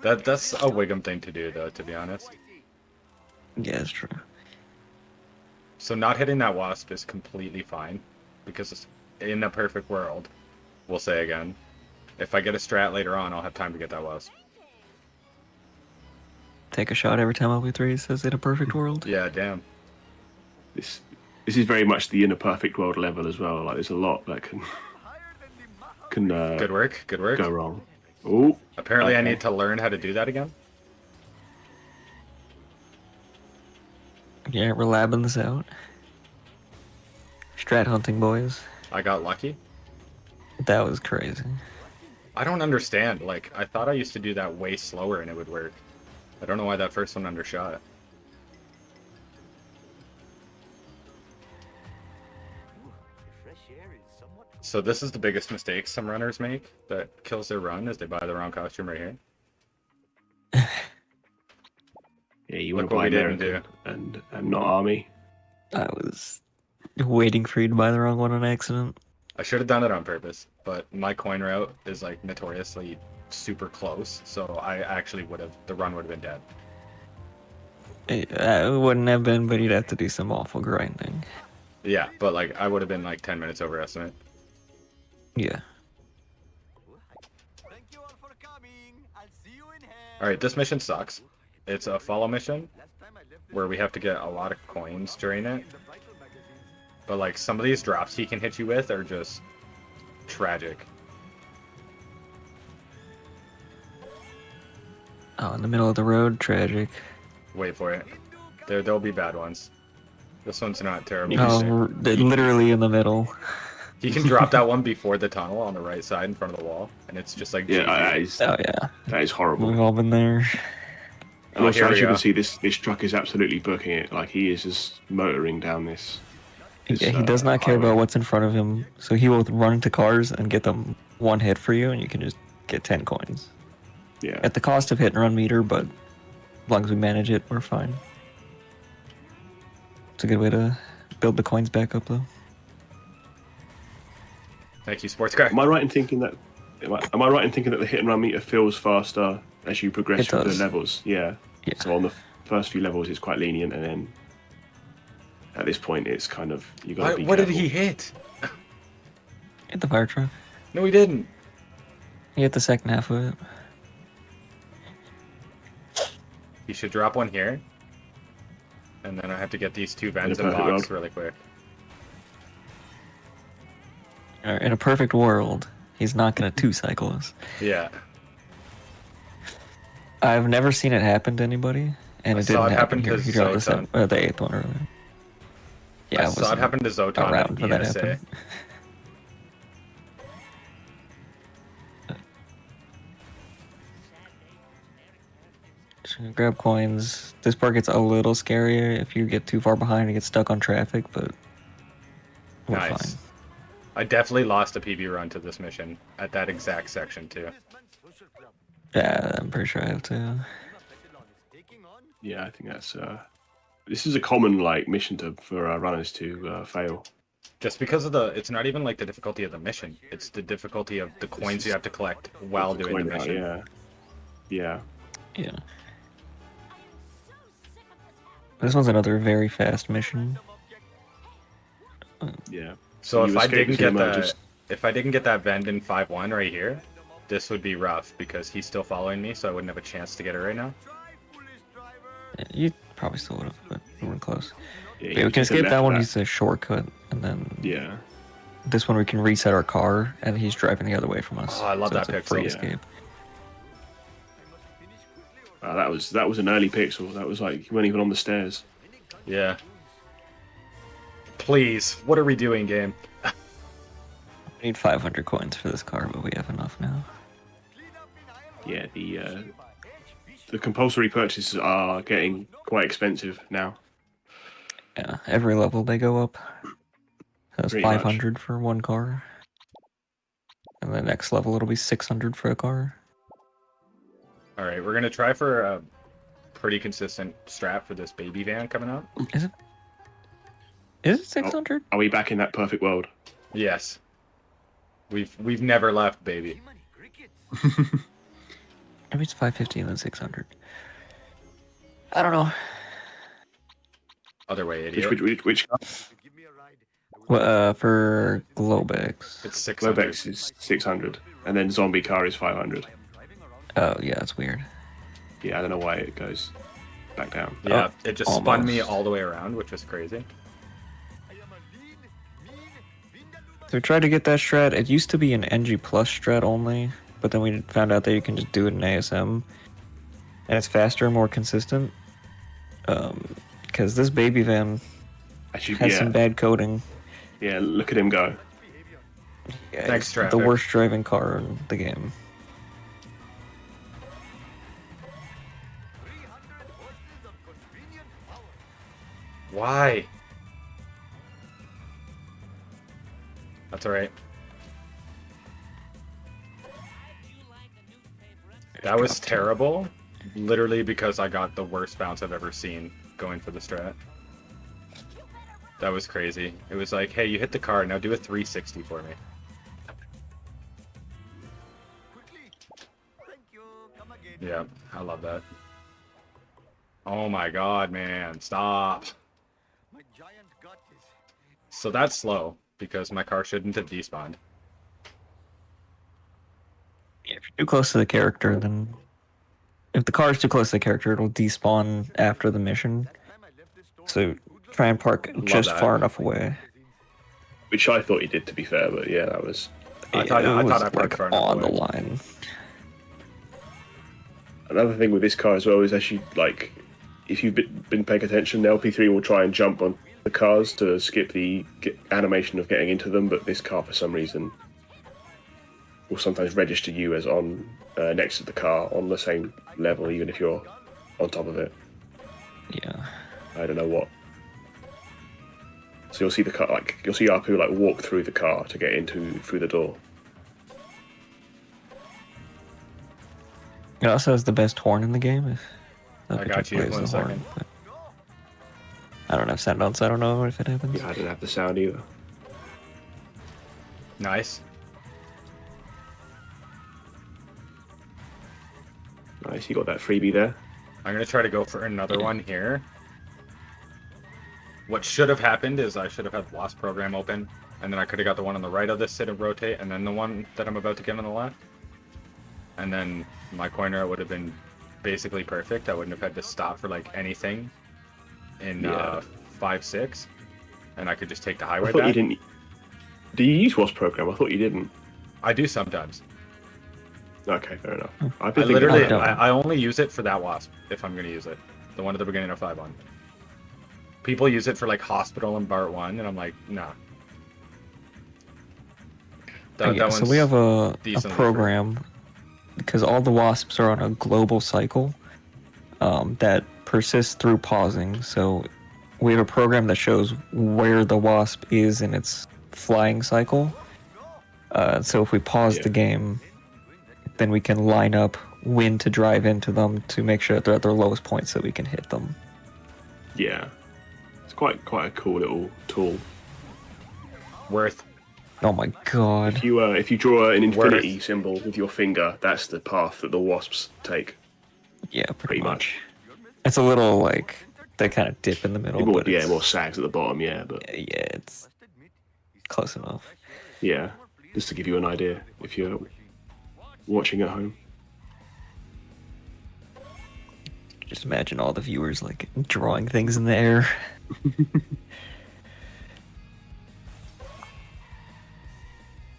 That's a Wiggum thing to do, though, to be honest. Yeah, it's true. So not hitting that wasp is completely fine, because in a perfect world, we'll say again, if I get a strat later on, I'll have time to get that wasp. Take a shot every time LP3 says in a perfect world. Yeah, damn. This is very much the in a perfect world level as well. Like there's a lot that can Good work, good work. go wrong. Oh, Apparently I okay. need to learn how to do that again. Yeah, we're labbing this out. Strat hunting, boys. I got lucky. That was crazy. I don't understand. Like, I thought I used to do that way slower and it would work. I don't know why that first one undershot. So this is the biggest mistake some runners make that kills their run, is they buy the wrong costume right here. Yeah, you Look want to what buy we didn't American and not Army. I was waiting for you to buy the wrong one on accident. I should have done it on purpose, but my coin route is like notoriously super close, so I actually the run would have been dead. It wouldn't have been, but you'd have to do some awful grinding. Yeah, but like I would have been like 10 minutes over estimate. Yeah. Thank you all for coming. I'll see you in hell. Alright, this mission sucks. It's a follow mission where we have to get a lot of coins during it. But like some of these drops he can hit you with are just tragic. Oh, in the middle of the road, tragic. Wait for it. There'll be bad ones. This one's not terrible. Oh, literally in the middle. He can drop that one before the tunnel on the right side in front of the wall, and it's just like Yeah, GG. Oh yeah, that is horrible. we've all been there. And also, here as we you go. can see, this truck is absolutely booking it. Like he is just motoring down this. Yeah, he does not care about what's in front of him, so he will run into cars and get them one hit for you, and you can just get 10 coins. Yeah. At the cost of hit and run meter, but as long as we manage it, we're fine. It's a good way to build the coins back up, though. Thank you, sports car. Am I right in thinking that? Am I right in thinking that the hit and run meter fills faster as you progress It through the does. levels? Yeah. Yeah. So on the first few levels, it's quite lenient, and then at this point, it's kind of you got to be. What did careful. he hit? Hit the fire truck. No, he didn't. He hit the second half of it. He should drop one here. And then I have to get these 2 vents In a and perfect box world. really quick. In a perfect world, he's not going to 2-cycle us. Yeah. I've never seen it happen to anybody, and I it saw didn't it happen happen here. to He dropped Zotan. the 8th one earlier. Yeah, I I saw it wasn't happen to Zotan around at when that ESA. happened. So grab coins. This part gets a little scarier if you get too far behind and get stuck on traffic, but we're Nice. fine. I definitely lost a PB run to this mission at that exact section too. Yeah, I'm pretty sure I have to. Yeah, I think that's. This is a common like mission for runners to fail. Just because of it's not even like the difficulty of the mission. It's the difficulty of the coins you have to collect while doing the Coin out, mission. yeah. Yeah. Yeah. This one's another very fast mission. Yeah. So if you I escape didn't the get cinema, that, if I didn't get that Vend in 5-1 right here, this would be rough because he's still following me, so I wouldn't have a chance to get it right now. Yeah, you probably still would have, but we weren't close. Yeah, Yeah, you we can just escape left that one. Use a shortcut, and then Yeah. this one we can reset our car, and he's driving the other way from us. Oh, I love so that it's a free pixel. escape. That was an early pixel. That was like you weren't even on the stairs. Yeah. Please, what are we doing, game? We need 500 coins for this car, but we have enough now. Yeah, the compulsory purchases are getting quite expensive now. Yeah, every level they go up. That's Pretty much. 500 for one car. And the next level it'll be 600 for a car. All right, we're gonna try for a pretty consistent strat for this baby van coming up. Is it? Is it 600? Are we back in that perfect world? Yes. We've never left, baby. Maybe it's 550 and then 600. I don't know. Other way, idiot. Which Well, for Globex. It's 600. Globex is 600, and then zombie car is 500. Oh, yeah, it's weird. Yeah, I don't know why it goes back down. Yeah, Oh, it just spun me almost. all the way around, which was crazy. So we tried to get that strat. It used to be an NG Plus strat only, but then we found out that you can just do it in ASM. And it's faster and more consistent. Because this baby van Actually, has yeah, some bad coding. yeah. Look at him go. Yeah, Thanks, it's traffic. the worst driving car in the game. Why? That's alright. That was terrible. Literally because I got the worst bounce I've ever seen going for the strat. That was crazy. It was like, hey, you hit the car, now do a 360 for me. Yeah, I love that. Oh my god, man, stop. So that's slow, because my car shouldn't have despawned. Yeah, if you're too close to the character, then... If the car is too close to the character, it'll despawn after the mission. So try and park just that. far enough away. Which I thought he did, to be fair, but yeah, that was. I thought I parked like far enough on the away. line. Another thing with this car as well is actually, like, if you've been paying attention, the LP3 will try and jump on the cars to skip the animation of getting into them, but this car, for some reason, will sometimes register you as on next to the car on the same level, even if you're on top of it. Yeah. I don't know what. So you'll see the car, like you'll see Apu like walk through the car to get through the door. It also has the best horn in the game. If I got you, plays 1 the second. but I don't have sound on, so I don't know if it happens. Yeah, I didn't have the sound either. Nice. Nice, you got that freebie there. I'm gonna try to go for another one here. What should have happened is I should have had Wasp program open, and then I could have got the one on the right of this sit and rotate, and then the one that I'm about to get on the left. And then my corner would have been basically perfect. I wouldn't have had to stop for like anything in 5-6, and I could just take the I highway thought back. you didn't. Do you use Wasp program? I thought you didn't. I do sometimes. Okay, fair enough. I've I been thinking literally, about that. I only use it for that Wasp if I'm gonna use it. The one at the beginning of 5-1. People use it for like Hospital and Bart 1, and I'm like, nah. Yeah, so we have a decently program, because all the wasps are on a global cycle that persists through pausing. So we have a program that shows where the wasp is in its flying cycle. So if we pause the game, then we can line up when to drive into them to make sure that they're at their lowest point so we can hit them. Yeah, it's quite a cool little tool. Worth. Oh my god. If you draw an infinity Worth. symbol with your finger, that's the path that the wasps take. Yeah, Pretty much. It's a little like they kind of dip in the middle. More, but yeah, it's, more sags at the bottom. Yeah, but yeah, it's close enough. yeah, just to give you an idea if you're watching at home. Just imagine all the viewers like drawing things in the air.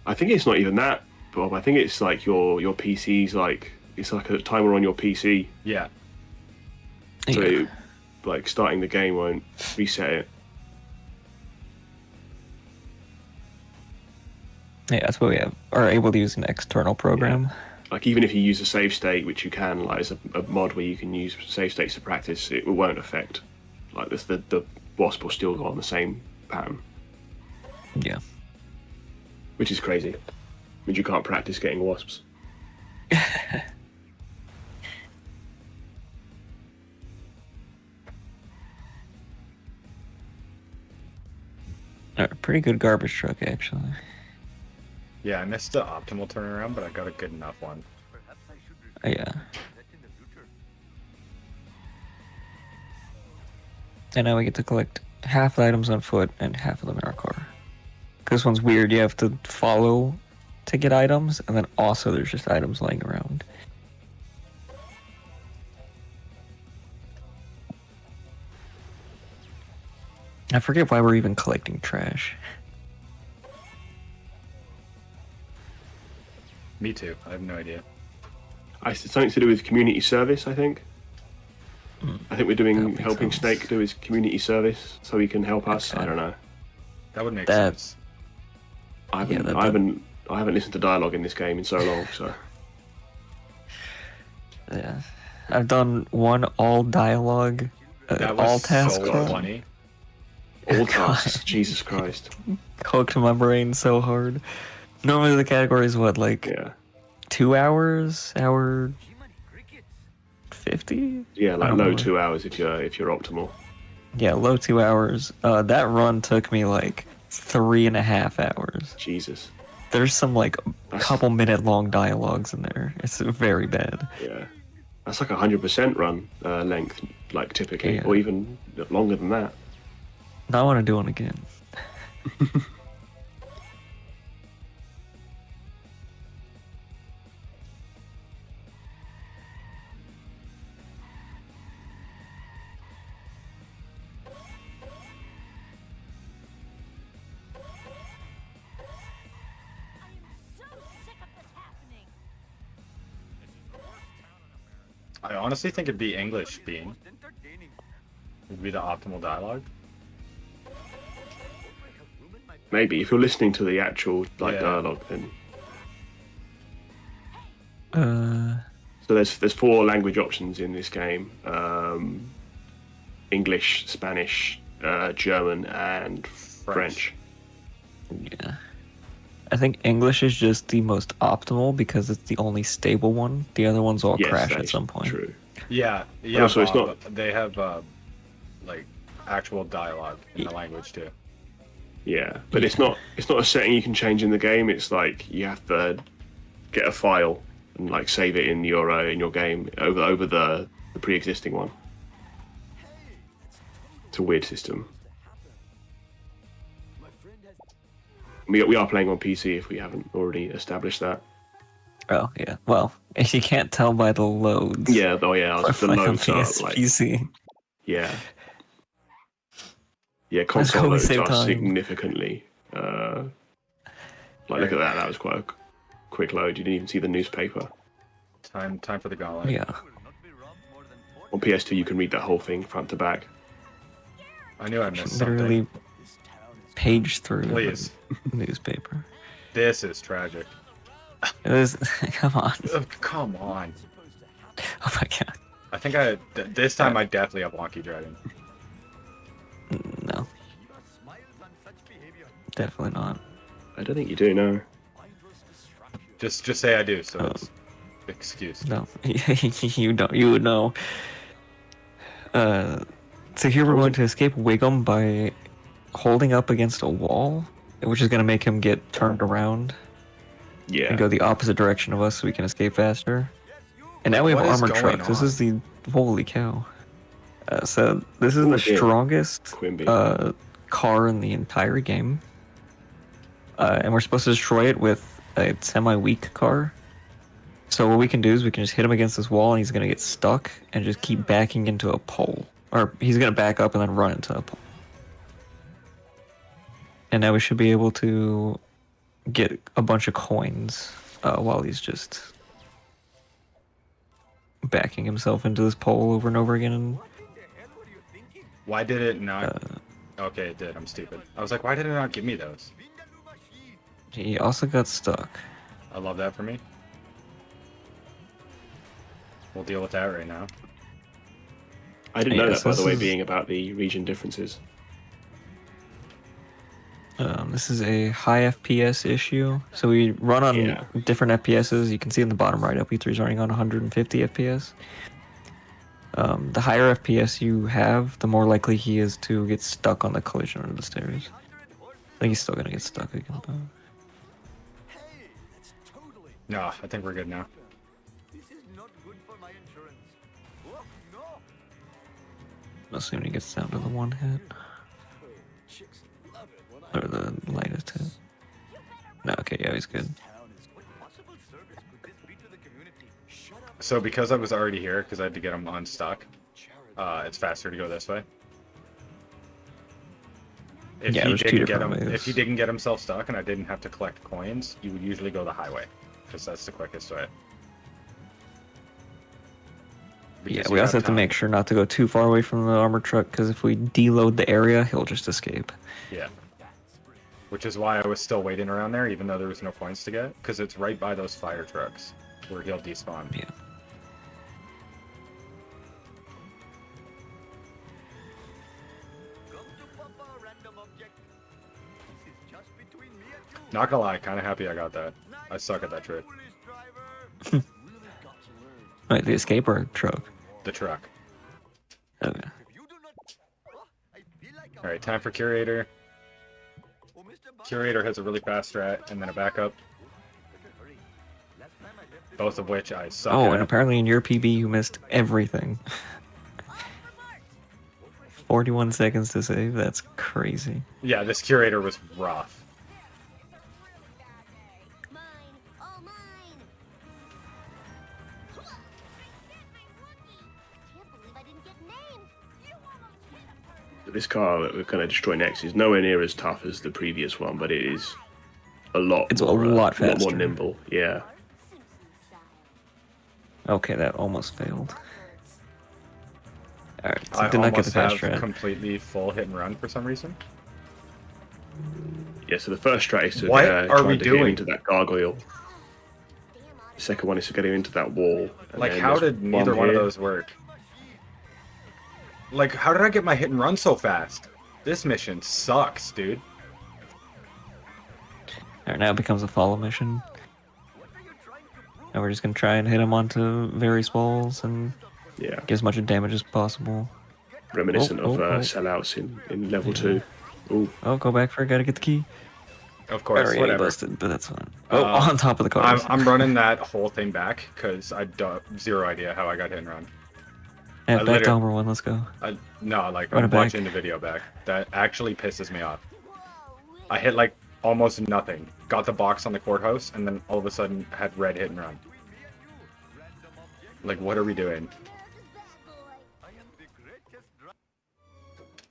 I think it's not even that, Bob. I think it's like your PC's like it's like a timer on your PC. Yeah. So Yeah. like starting the game won't reset it. Yeah, that's what we are able to use an external program. Like even if you use a save state, which you can, like as a mod where you can use save states to practice, it won't affect. Like this, the wasp will still go on the same pattern, Yeah. which is crazy. Means you can't practice getting wasps. Pretty good garbage truck, actually. Yeah, I missed the optimal turnaround, but I got a good enough one. Yeah. And now we get to collect half the items on foot and half of them in our car. This one's weird. You have to follow to get items, and then also there's just items laying around. I forget why we're even collecting trash. Me too. I have no idea. It's something to do with community service, I think. I think we're That doing makes helping sense. Snake do his community service so he can help us. Okay. I don't know. That would make That- sense. I haven't, that- I haven't, I haven't listened to dialogue in this game in so long. So Yeah. I've done one all dialogue, That was all task so run. funny. all tasks, Jesus Christ. Cooked my brain so hard. Normally the category is what, like Yeah, 2 hours, hour 50? yeah, I like don't low know. 2 hours if you're optimal. Yeah, low 2 hours. That run took me like 3.5 hours. Jesus. There's some like That's- couple minute long dialogues in there. It's very bad. Yeah, that's like 100% run length, like typically, Yeah. or even longer than that. Now I want to do one again. I'm so sick of this happening. I honestly think it'd be English being. It'd be the optimal dialogue. Maybe if you're listening to the actual like Yeah. dialogue, then Uh, so there's 4 language options in this game: English, Spanish, German, and French. yeah. I think English is just the most optimal because it's the only stable one. The other ones all Yes, crash that at is some point. True. Yeah, yeah. also, it's Bob, They have like actual dialogue in the Yeah. language too. Yeah, but it's not a setting you can change in the game. It's like you have to get a file and like save it in your game over the pre-existing one. It's a weird system. We are playing on PC if we haven't already established that. Oh yeah. Well, if you can't tell by the loads. Yeah, oh yeah, We're the playing on loads are like PC. yeah. Yeah, Let's console go, we loads save are time. significantly like look at that, that was quite a quick load. You didn't even see the newspaper. Time for the gauntlet. Yeah. On PS2 you can read that whole thing front to back. I knew I missed Literally something. page through the Please. newspaper. This is tragic. It is. Come on. Ugh, come on. Oh my god. I think this time I definitely have wonky driving. No. Definitely not. I don't think you do, no. Just say I do, so Oh. it's excuse. No. You don't. You would know. So here we're going to escape Wiggum by holding up against a wall. which is gonna make him get turned around Yeah. and go the opposite direction of us so we can escape faster. And now we have What is armored going trucks. This is on? the holy cow. So this is Oh, the dear. strongest Quimby. car in the entire game, and we're supposed to destroy it with a semi-weak car. So what we can do is we can just hit him against this wall, and he's gonna get stuck and just keep backing into a pole, or he's gonna back up and then run into a pole. And now we should be able to get a bunch of coins while he's just backing himself into this pole over and over again. And Why did it not? Okay, it did. I'm stupid. I was like, why did it not give me those? he also got stuck. I love that for me. We'll deal with that right now. I didn't know Yes, that, by the this way, is- being about the region differences. This is a high FPS issue. So we run on Yeah. different FPSs. You can see in the bottom right, LP3 is running on 150 FPS. The higher FPS you have, the more likely he is to get stuck on the collision under the stairs. I think he's still gonna get stuck again, though. No, I think we're good now. Assuming he gets down to the one hit. Or the lightest hit. No, okay, yeah, he's good. So because I was already here, because I had to get him unstuck, it's faster to go this way. If Yeah, he there's two didn't get different him, ways. if he didn't get himself stuck and I didn't have to collect coins, you would usually go the highway, because that's the quickest way. Yeah, Because we you also have to time. make sure not to go too far away from the armored truck, because if we deload the area, he'll just escape. Yeah. Which is why I was still waiting around there, even though there was no coins to get, because it's right by those fire trucks where he'll despawn. Yeah. Not gonna lie, kind of happy I got that. I suck at that trick. Wait, the escape or truck? The truck. Okay. Alright, time for Curator. Curator has a really fast strat, and then a backup. Both of which I suck Oh, at. and apparently in your PB you missed everything. 41 seconds to save, that's crazy. Yeah, this Curator was rough. Mine, all mine. Can't believe I didn't get named. You almost hit a person. This car that we're going to destroy next is nowhere near as tough as the previous one, but it is a lot It's a more, lot more faster. nimble. Yeah. Simpsons style. Okay, that almost failed. Alright, so I did not get the almost fast have strat. completely full hit and run for some reason. Yeah, so the first strat is to What try are we to get him doing? into that gargoyle. The second one is to get him into that wall. and Like, then how there's did neither one of here. those work? Like, how did I get my hit and run so fast? This mission sucks, dude. Alright, now it becomes a follow mission. And we're just gonna try and hit him onto various walls and Yeah, get as much damage as possible. reminiscent Oh, of oh, oh. sellouts in level 2. Ooh, Oh, go back for it, gotta get the key. Of course, Alright, he whatever. busted, but that's fine. Oh, Uh, on top of the cars. I'm running that whole thing back because I don't zero idea how I got hit and run. Yeah, I back to literally- Homer 1, let's go. No, like Run I'm it back. watching the video back. That actually pisses me off. I hit like almost nothing. Got the box on the courthouse, and then all of a sudden had red hit and run. Like, what are we doing?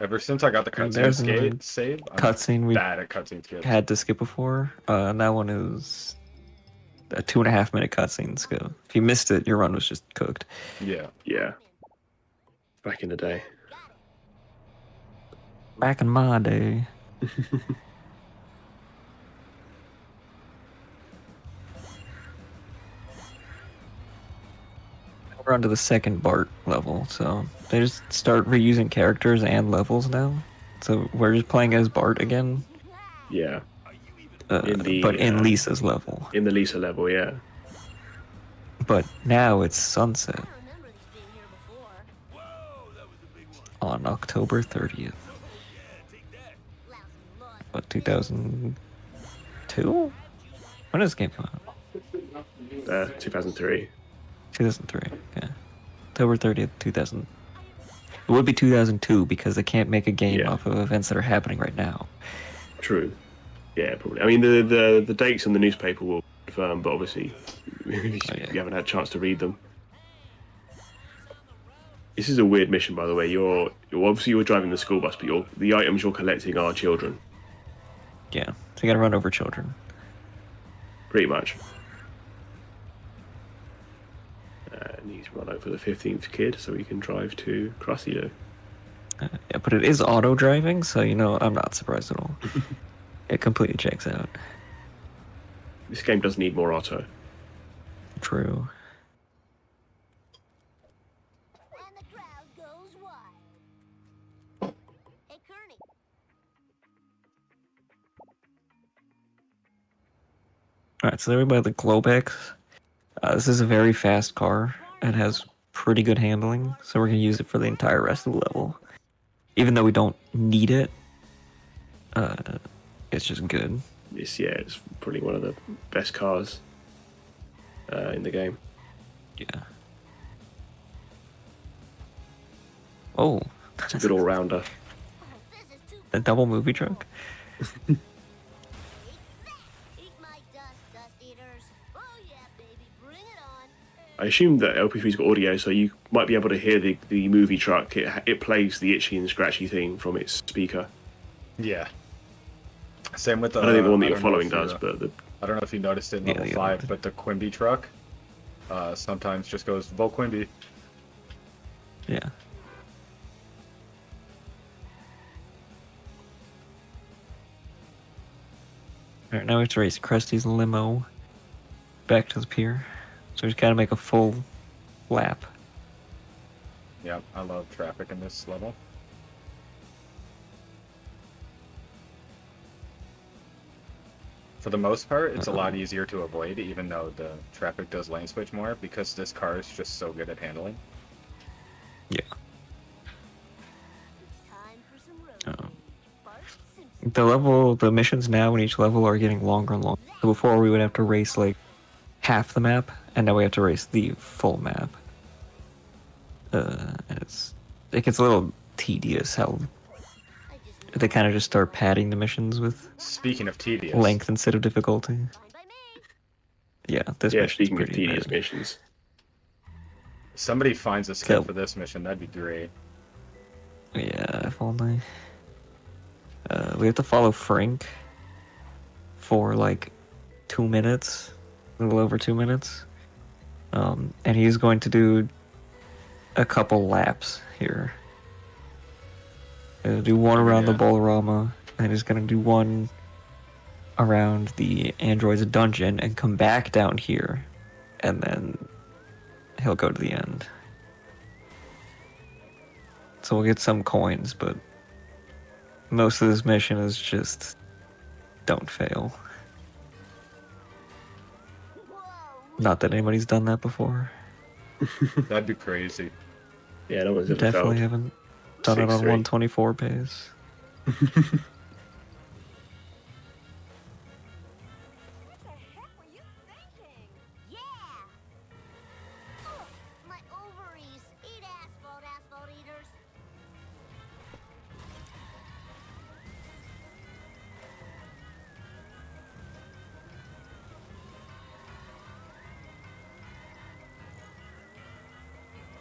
Ever since I got the And cutscene there's another save, I'm Cutscene we bad at cutscene skips. had to skip before, and that one is a 2.5 minute cutscene skip. If you missed it, your run was just cooked. Yeah. yeah. Back in the day. Back in my day. We're on to the second Bart level, so they just start reusing characters and levels now. So we're just playing as Bart again, Yeah, In the, but in uh, Lisa's level. in the Lisa level, yeah. But now it's sunset I remember this being here before. on October 30th. Lousy mud what, 2002? When does this game come out? 2003. 2003. Yeah, October 30th, 2000. It would be 2002 because they can't make a game Yeah. off of events that are happening right now. True. Yeah, probably. I mean, the dates on the newspaper will confirm, but obviously you haven't had a chance to read them. This is a weird mission, by the way. You're driving the school bus, but the items you're collecting are children, Yeah, so you gotta run over children. pretty much. Need to run over the 15th kid so we can drive to Krusty Dough. Yeah, but it is auto driving, so I'm not surprised at all. It completely checks out. This game does need more auto. True. And the crowd goes wild. Hey, Kearney. Alright, so there we buy the Globex. This is a very fast car. It has pretty good handling, so we're gonna use it for the entire rest of the level. Even though we don't need it, it's just good. It's probably one of the best cars in the game. Yeah. Oh, It's a good all-rounder. Oh, this is too a double movie truck? big. Eat my dust eaters. Oh yeah, baby, bring it on. I assume that LP3's got audio, so you might be able to hear the movie truck. It plays the itchy and scratchy thing from its speaker. Yeah. Same with the. I don't think the one that I you're don't know following if you, does, but I don't know if you noticed it in level the 5, other. but the Quimby truck sometimes just goes Vol Quimby. Yeah. Alright, now we have to race Krusty's limo back to the pier. So we just gotta make a full lap. Yep, I love traffic in this level. For the most part, it's a lot easier to avoid, even though the traffic does lane switch more, because this car is just so good at handling. Yeah. It's time for some road Oh. rage. Bart Simpson. The missions now in each level are getting longer and longer. So before we would have to race like half the map, and now we have to race the full map. And it gets a little tedious how I just they kind of just start padding the missions with Speaking of tedious, length instead of difficulty. fine by me. Yeah, this yeah. mission's Speaking of pretty tedious bad. missions, somebody finds a skip So- for this mission, that'd be great. Yeah, if only. We have to follow Frank for like 2 minutes, a little over 2 minutes. And he's going to do a couple laps here. He'll do one around the Yeah. Bolorama, and he's going to do one around the android's dungeon and come back down here, and then he'll go to the end. So we'll get some coins, but most of this mission is just don't fail. Whoa, Not that anybody's done that before. That'd be crazy. yeah, no one's ever Definitely failed. haven't done it on 6-3. 124 pace. what the heck were you thinking? Yeah. Ugh, my ovaries. Eat asphalt eaters.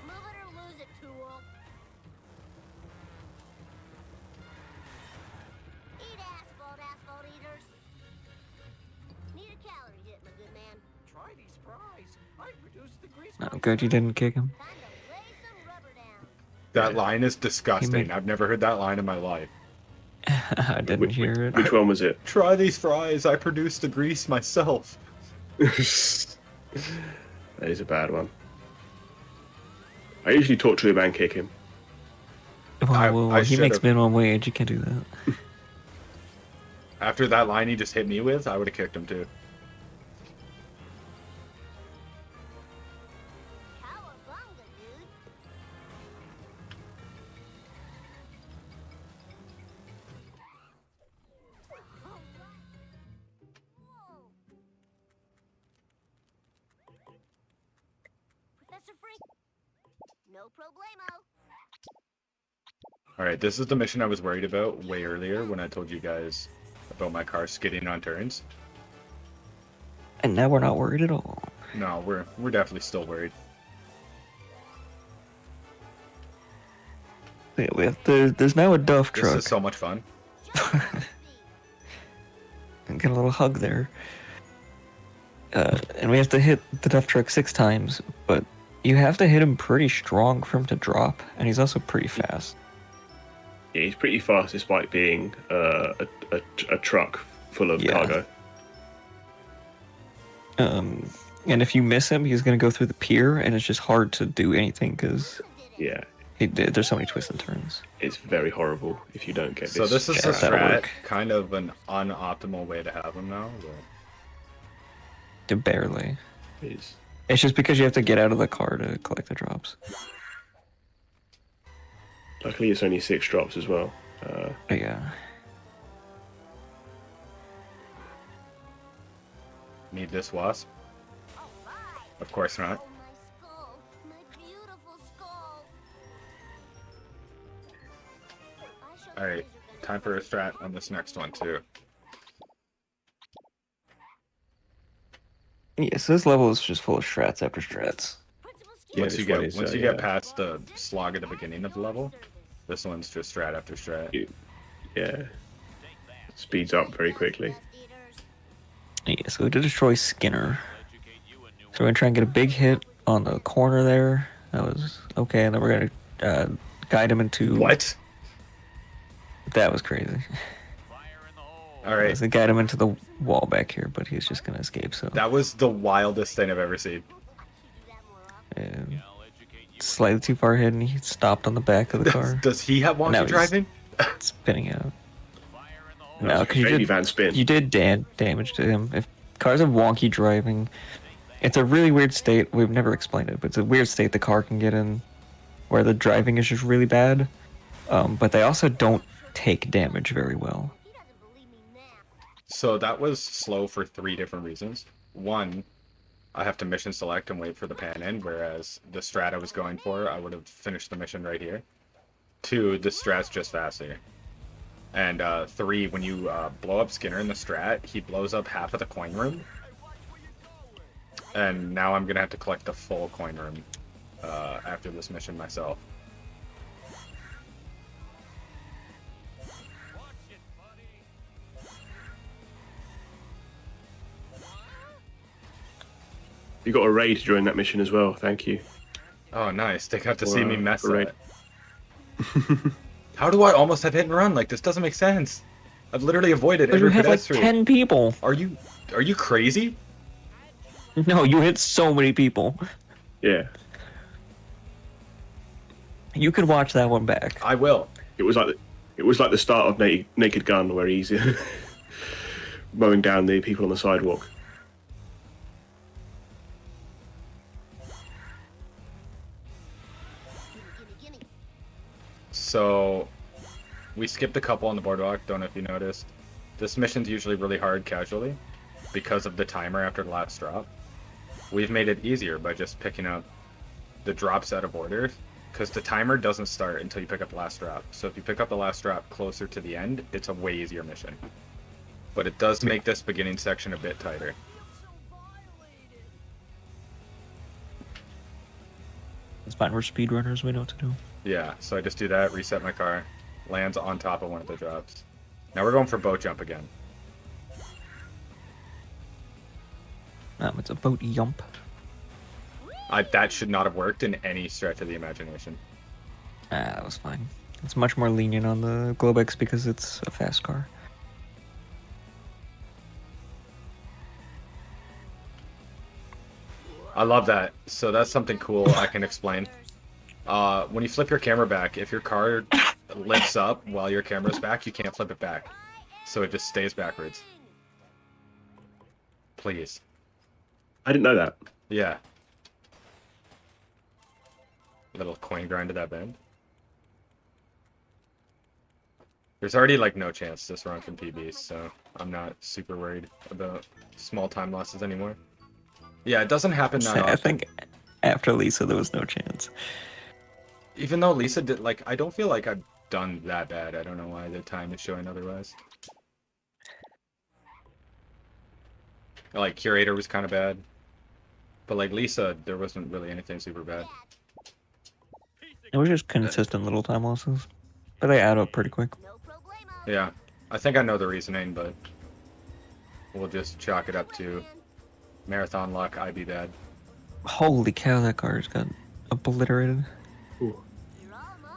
Move it or lose it, tool. Eat asphalt eaters. Need a calorie hit, my good man. Try these fries. I reduced the grease. Oh, good you didn't kick him. Time to lay some rubber down. That Yeah. line is disgusting. made- I've never heard that line in my life. I didn't Which, hear it. which one was it? Try these fries. I produced the grease myself. That is a bad one. I usually talk to him and kick him. Well, I he makes should've. minimum wage. You can't do that. After that line he just hit me with, I would have kicked him too. Cowabunga, dude. Mr. Freak. No problemo. Alright, this is the mission I was worried about way earlier when I told you guys about my car skidding on turns. And now we're not worried at all. No, we're definitely still worried. Yeah, there's now a Duff This truck. is so much fun. And get a little hug there. And we have to hit the Duff truck 6 times, but you have to hit him pretty strong for him to drop, and he's also pretty fast. Yeah, he's pretty fast despite being a truck full of cargo. And if you miss him, he's gonna go through the pier, and it's just hard to do anything because Yeah, there's so many twists and turns. it's very horrible if you don't get this. So this is Yeah, a that'll strat, work. kind of an unoptimal way to have him now. Barely. Is It's just because you have to get out of the car to collect the drops. luckily it's only 6 drops as well. Yeah. Need this wasp? Of course not. Oh, my skull. My beautiful skull. I showed Alright, laser gun time for a strat on this next one too. Yeah, so this level is just full of strats after strats. Principal Ski- Yeah, Once you this one get is, once you yeah. get past the slog at the beginning of the level, this one's just strat after strat. Yeah, speeds up very quickly. Yeah, so to destroy Skinner. So we're gonna try and get a big hit on the corner there. That was okay, and then we're gonna guide him into... What? That was crazy. Alright, So guide him into the wall back here, but he's just gonna escape, so... that was the wildest thing I've ever seen. And slightly too far ahead, and he stopped on the back of the car. Does he have Now wonky he's- driving? Spinning out. No, because you Baby did, van spin. you did damage to him. If cars have wonky driving, it's a really weird state. We've never explained it, but it's a weird state the car can get in, where the driving is just really bad. But they also don't take damage very well. He doesn't believe me now. So that was slow for 3 different reasons. One, I have to mission select and wait for the pan in, whereas the strat I was going for, I would have finished the mission right here. 2, the strat's just faster. And 3, when you blow up Skinner in the strat, he blows up half of the coin room. And now I'm gonna have to collect the full coin room after this mission myself. You got a raid during that mission as well. Thank you. Oh, nice. They got to see me mess Great. that. How do I almost have hit and run? Like, this doesn't make sense. I've literally avoided But you every have like pedestrian. 10 people. Are you crazy? No, you hit so many people. Yeah, You could watch that one back. I will. it was like the start of Naked Gun, where he's mowing down the people on the sidewalk. Gimme. So, we skipped a couple on the boardwalk. Don't know if you noticed. This mission's usually really hard casually because of the timer after the last drop. We've made it easier by just picking up the drops out of order, because the timer doesn't start until you pick up the last drop. So if you pick up the last drop closer to the end, it's a way easier mission. But it does make this beginning section a bit tighter. It's fine. We're speedrunners. We know what to do. Yeah, so I just do that, reset my car, lands on top of one of the drops. Now we're going for boat jump again. It's a boat yump. That should not have worked in any stretch of the imagination. That was fine. It's much more lenient on the Globex because it's a fast car. I love that. So that's something cool I can explain. When you flip your camera back, if your car lifts up while your camera's back, you can't flip it back. So it just stays backwards. Please. I didn't know that. Yeah. Little coin grind to that bend. There's already like no chance this run from PBs, so I'm not super worried about small time losses anymore. Yeah, it doesn't happen that I often. think After Lisa, there was no chance. Even though Lisa did, like, I don't feel like I've done that bad. I don't know why the time is showing otherwise. Like, Curator was kind of bad. But, like, Lisa, there wasn't really anything super bad. It was just consistent little time losses. But they add up pretty quick. No problemo. Yeah. I think I know the reasoning, but we'll just chalk it up to marathon luck, I be bad. Holy cow, that card got obliterated. Ooh. You're all mine.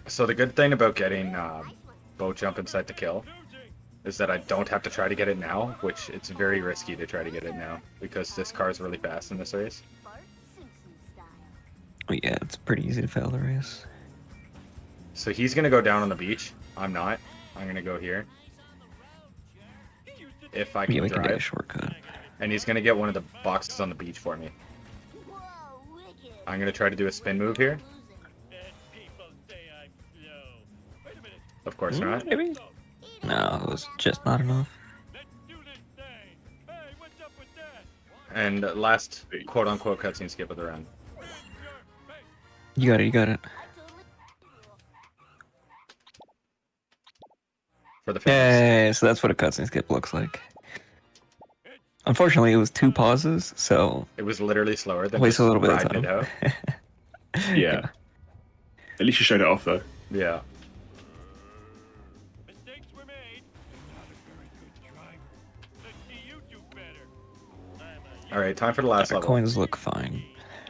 So the good thing about getting boat jump inside the kill is that I don't have to try to get it now, which it's very risky to try to get it now, because this car is really fast in this race. Bart Simpson style. But yeah, it's pretty easy to fail the race. So he's going to go down on the beach. I'm not. I'm going to go here. If I can Yeah, we can get a drive. shortcut. And he's going to get one of the boxes on the beach for me. Whoa, wicked. I'm going to try to do a spin move here. And people say I'm slow. Wait a minute. Of course not. Maybe? No, it was just not enough. Let's do this thing. Hey, what's up with that? And last quote-unquote cutscene skip of the round. You got it, you got it. I totally. For the fans. Hey, so that's what a cutscene skip looks like. Unfortunately, it was 2 pauses, so It was literally slower than waste a just little bit of riding time. it out. Yeah. At least you showed it off, though. Yeah. Mistakes were made. Not a very good driver. Let's see you do better. I'm a All right, time for the last The level. coins look fine.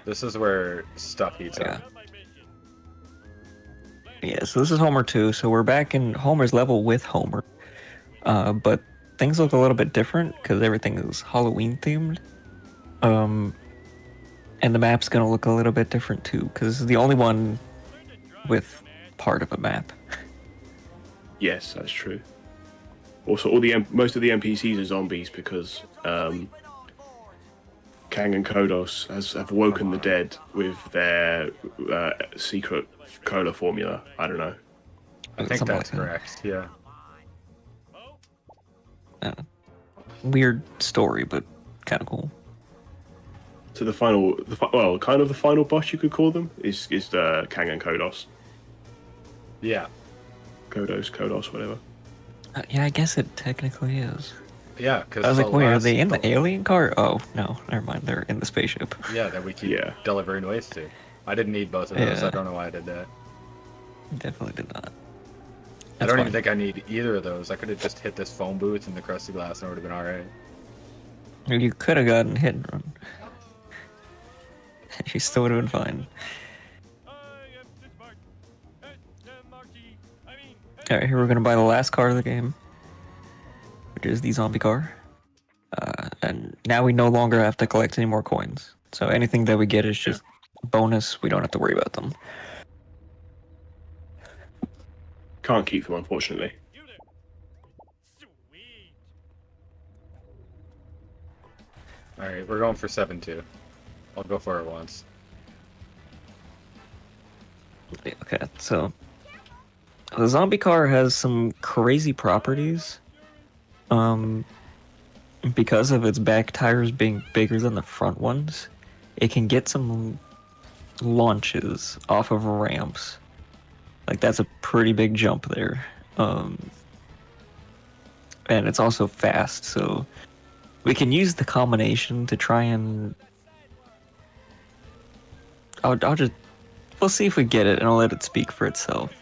This is where stuff heats Yeah. up. on my mission. Yeah, so this is Homer 2, so we're back in Homer's level with Homer. But things look a little bit different because everything is Halloween themed. And the map's gonna look a little bit different too, because this is the only one with part of a map. Yes, that's true. Also, most of the NPCs are zombies because Kang and Kodos have woken the dead with their secret cola formula. I don't know. I think Something that's like that. correct, yeah. Weird story, but kind of cool. So the final boss you could call them is Kang and Kodos. Yeah. Kodos, whatever. Yeah, I guess it technically is. Yeah, because I was like, wait, are they in the alien car? Oh, no, never mind. They're in the spaceship. Yeah, that we keep Yeah. delivering waste to. I didn't need both of those. Yeah. I don't know why I did that. Definitely did not. I don't even fine. think I need either of those. I could have just hit this phone booth and the crusty glass and it would have been alright. You could have gotten hit and run. You still would have been fine. I am the smart. Marty. I mean, Alright, here we're gonna buy the last car of the game, which is the zombie car. And now we no longer have to collect any more coins. So anything that we get is just bonus. We don't have to worry about them. Can't keep them, unfortunately. you there. Sweet. Alright, we're going for 7-2. I'll go for it once. Okay, so the zombie car has some crazy properties. Because of its back tires being bigger than the front ones, it can get some launches off of ramps. Like that's a pretty big jump there. And it's also fast, so we can use the combination to try and we'll see if we get it and I'll let it speak for itself.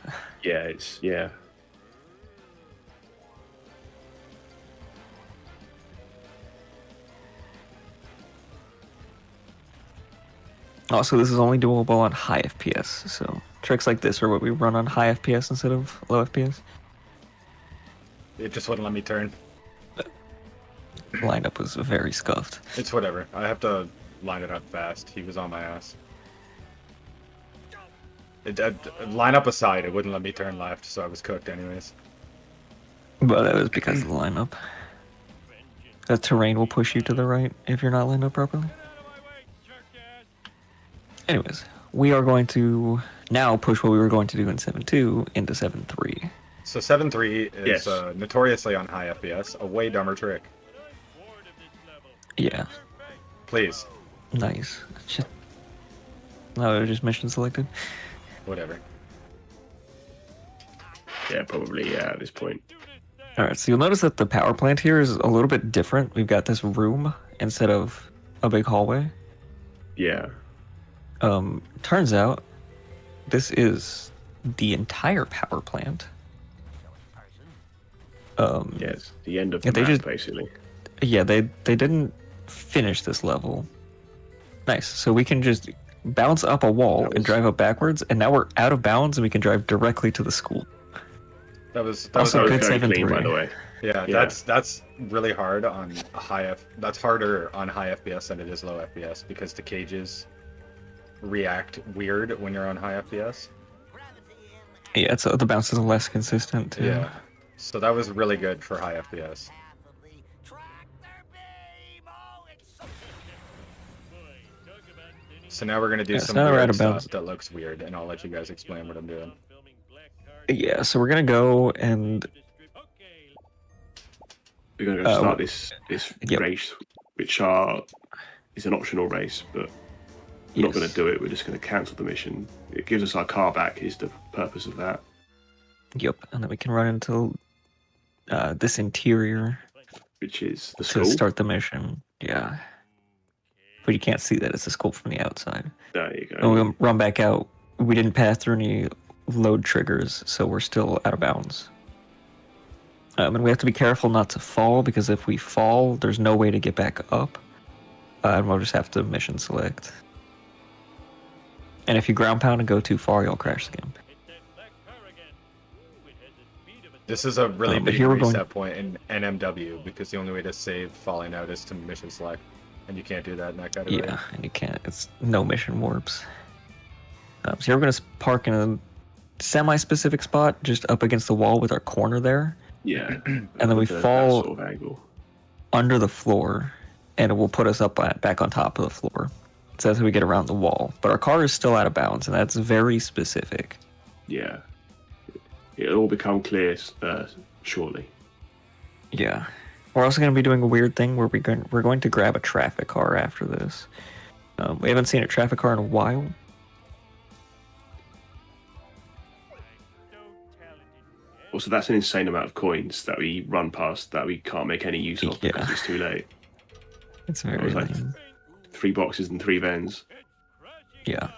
Yeah. Also, this is only doable on high FPS, so tricks like this are what we run on high FPS instead of low FPS. It just wouldn't let me turn. Lineup was very scuffed. It's whatever. I have to line it up fast. He was on my ass. Line up aside, it wouldn't let me turn left, so I was cooked anyways. But that was because of the lineup. The terrain will push you to the right if you're not lined up properly. Anyways, we are going to now push what we were going to do in 7.2 into 7.3. So 7-3 is Yes. Notoriously on high FPS, a way dumber trick. Yeah. Please. Nice. Just, no, just mission selected. Whatever. Yeah, probably, yeah, at this point. Alright, so you'll notice that the power plant here is a little bit different. We've got this room instead of a big hallway. Yeah. Turns out this is the entire power plant. Yeah, it's the end of the Yeah, they map, just- basically. Yeah, they didn't finish this level. Nice. So we can just bounce up a wall That and was- drive up backwards, and now we're out of bounds and we can drive directly to the school. That was Also That was good very 7-3. clean, by the way. yeah, Yeah. that's really hard on a that's harder on high FPS than it is low FPS because the cages react weird when you're on high FPS. Yeah, it's the bounces are less consistent too. Yeah. So that was really good for high FPS. So now we're gonna do Yeah, so some now we're out weird of bounds. stuff that looks weird, and I'll let you guys explain what I'm doing. Yeah, so we're gonna go and We're going to go Uh, start this yep. race, which is an optional race, but we're not going to do it. We're just going to cancel the mission. It gives us our car back, is the purpose of that. Yep, and then we can run into this interior Which is the to school. start the mission. Yeah. But you can't see that it's a school from the outside. There you go. And we'll run back out. We didn't pass through any load triggers, so we're still out of bounds. And we have to be careful not to fall, because if we fall, there's no way to get back up. And we'll just have to mission select. And if you ground pound and go too far, you'll crash the game. This is a really but big here we're reset going- point in NMW because the only way to save falling out is to mission select, and you can't do that in that category. Yeah, and you can't. It's no mission warps. So here we're going to park in a semi-specific spot, just up against the wall with our corner there. Yeah. And then we With that fall sort of angle. under the floor, and it will put us up back on top of the floor. So that's how we get around the wall. But our car is still out of bounds, and that's very specific. Yeah. It'll all become clear shortly. Yeah. We're also going to be doing a weird thing where we're going to grab a traffic car after this. We haven't seen a traffic car in a while. Also, that's an insane amount of coins that we run past that we can't make any use of because Yeah. it's too late. It's It very was like lame. 3 boxes and 3 vens. Yeah.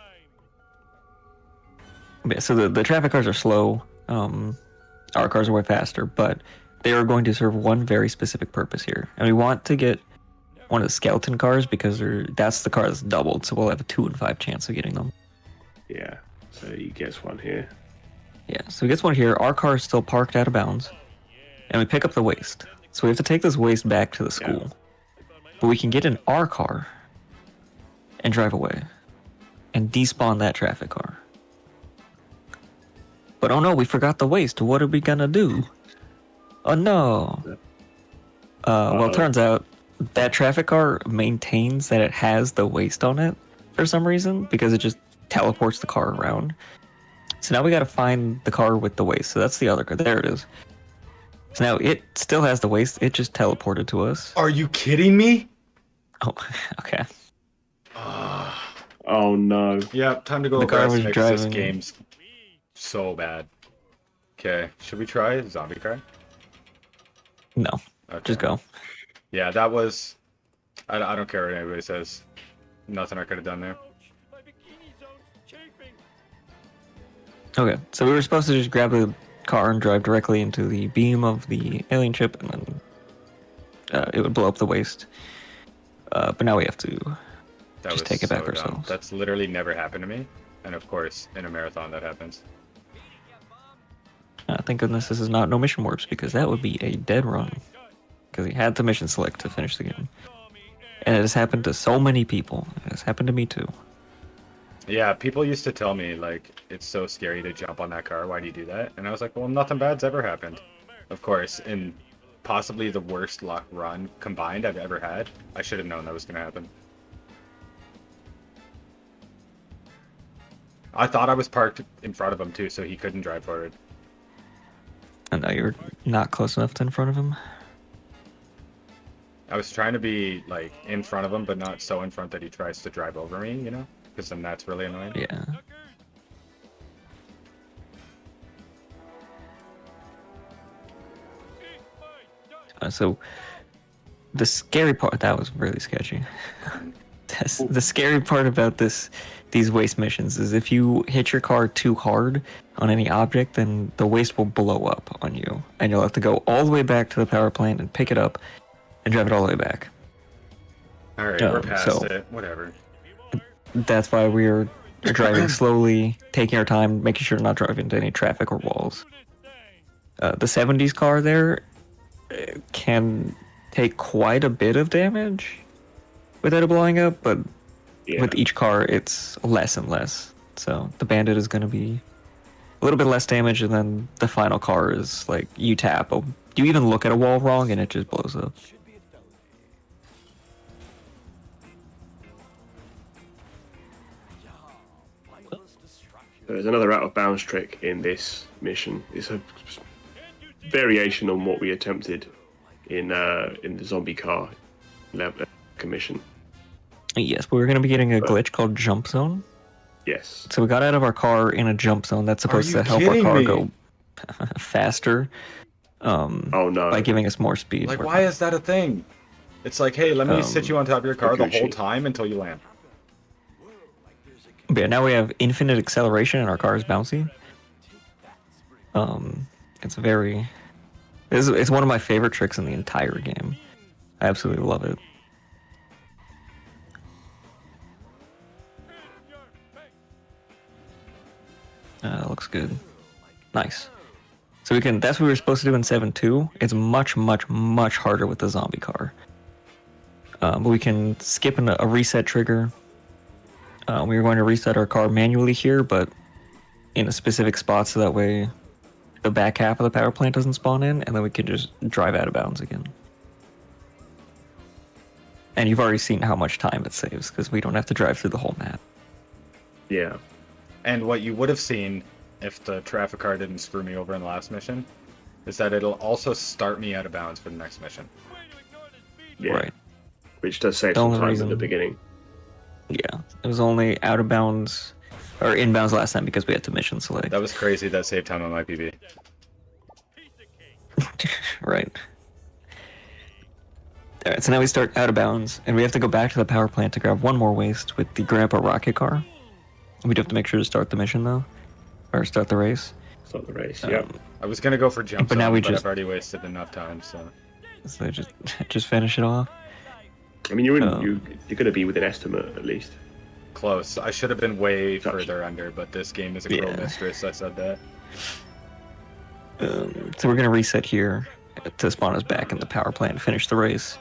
Yeah, so the traffic cars are slow. Our cars are way faster, but they are going to serve one very specific purpose here. And we want to get one of the skeleton cars because that's the car that's doubled, so we'll have a 2 in 5 chance of getting them. Yeah. So he gets one here. Yeah, so he gets one here. Our car is still parked out of bounds. And we pick up the waste. So we have to take this waste back to the school. But we can get in our car and drive away and despawn that traffic car. But oh no, we forgot the waste. What are we gonna do? Oh no. Well, it turns out that traffic car maintains that it has the waste on it for some reason because it just teleports the car around. So now we gotta find the car with the waste. So that's the other car. There it is. So now it still has the waste. It just teleported to us. Are you kidding me? Oh, okay. Oh no. Yeah, time to go The over car was This driving- game's so bad. Okay, should we try zombie car? No, Okay. just go. Yeah, that was. I don't care what anybody says. Nothing I could have done there. My bikini zone's chafing. Okay, so we were supposed to just grab the car and drive directly into the beam of the alien ship, and then it would blow up the waste. But now we have to. That Just was take it back so dumb. ourselves. That's literally never happened to me. And of course, in a marathon, that happens. Thank goodness this is not no mission warps because that would be a dead run. Because he had to mission select to finish the game, and it has happened to so many people. It has happened to me too. Yeah, people used to tell me, like, it's so scary to jump on that car. Why do you do that? And I was like, well, nothing bad's ever happened. Of course, in possibly the worst luck run combined I've ever had, I should have known that was going to happen. I thought I was parked in front of him, too, so he couldn't drive forward. And now you're not close enough to in front of him. I was trying to be like in front of him, but not so in front that he tries to drive over me, you know? Because then that's really annoying. Yeah. So the scary part, that was really sketchy. The scary part about these waste missions is if you hit your car too hard on any object, then the waste will blow up on you, and you'll have to go all the way back to the power plant and pick it up and drive it all the way back. Alright, we're past it. Whatever. That's why we're driving slowly, taking our time, making sure to not drive into any traffic or walls. The 70s car there can take quite a bit of damage without it blowing up, but with each car it's less and less. So the Bandit is going to be a little bit less damage, and then the final car is like you tap, you even look at a wall wrong and it just blows up. There's another out of bounds trick in this mission. It's a variation on what we attempted in the zombie car commission. Yes, but we're going to be getting a glitch called Jump Zone. Yes. So we got out of our car in a jump zone that's supposed to help our car go faster. Oh no! By giving us more speed. Like, why is that a thing? It's like, hey, let me sit you on top of your car the whole time until you land. But yeah, now we have infinite acceleration and our car is bouncy. It's one of my favorite tricks in the entire game. I absolutely love it. Looks good. Nice. So that's what we were supposed to do in 7.2. It's much, much, much harder with the zombie car. But we can skip a reset trigger. We were going to reset our car manually here, but in a specific spot so that way the back half of the power plant doesn't spawn in, and then we can just drive out of bounds again. And you've already seen how much time it saves, because we don't have to drive through the whole map. Yeah. And what you would have seen if the traffic car didn't screw me over in the last mission is that it'll also start me out of bounds for the next mission. Yeah. Right. Which does save some time at the beginning. Yeah, it was only out of bounds or in bounds last time because we had to mission select. That was crazy. That saved time on my PB. Right. All right, so now we start out of bounds, and we have to go back to the power plant to grab one more waste with the Grandpa rocket car. We do have to make sure to start the mission though, or start the race. Start the race. Yep. I was gonna go for jump zone, now but I've already wasted enough time. So just finish it off. I mean, you're gonna be with an estimate at least. Close. I should have been way further under, but this game is a girl mistress. I said that. So we're gonna reset here to spawn us back in the power plant and finish the race.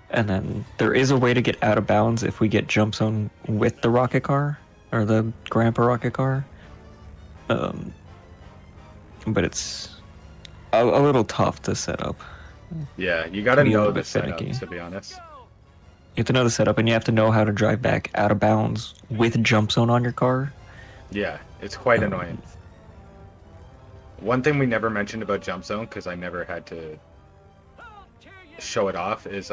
And then there is a way to get out of bounds if we get jump zone with the rocket car or the Grandpa rocket car. But it's a little tough to set up. Yeah, you gotta know the setup, finicky. to be honest. You have to know the setup, and you have to know how to drive back out of bounds with jump zone on your car. Yeah, it's quite annoying. One thing we never mentioned about jump zone, because I never had to show it off, is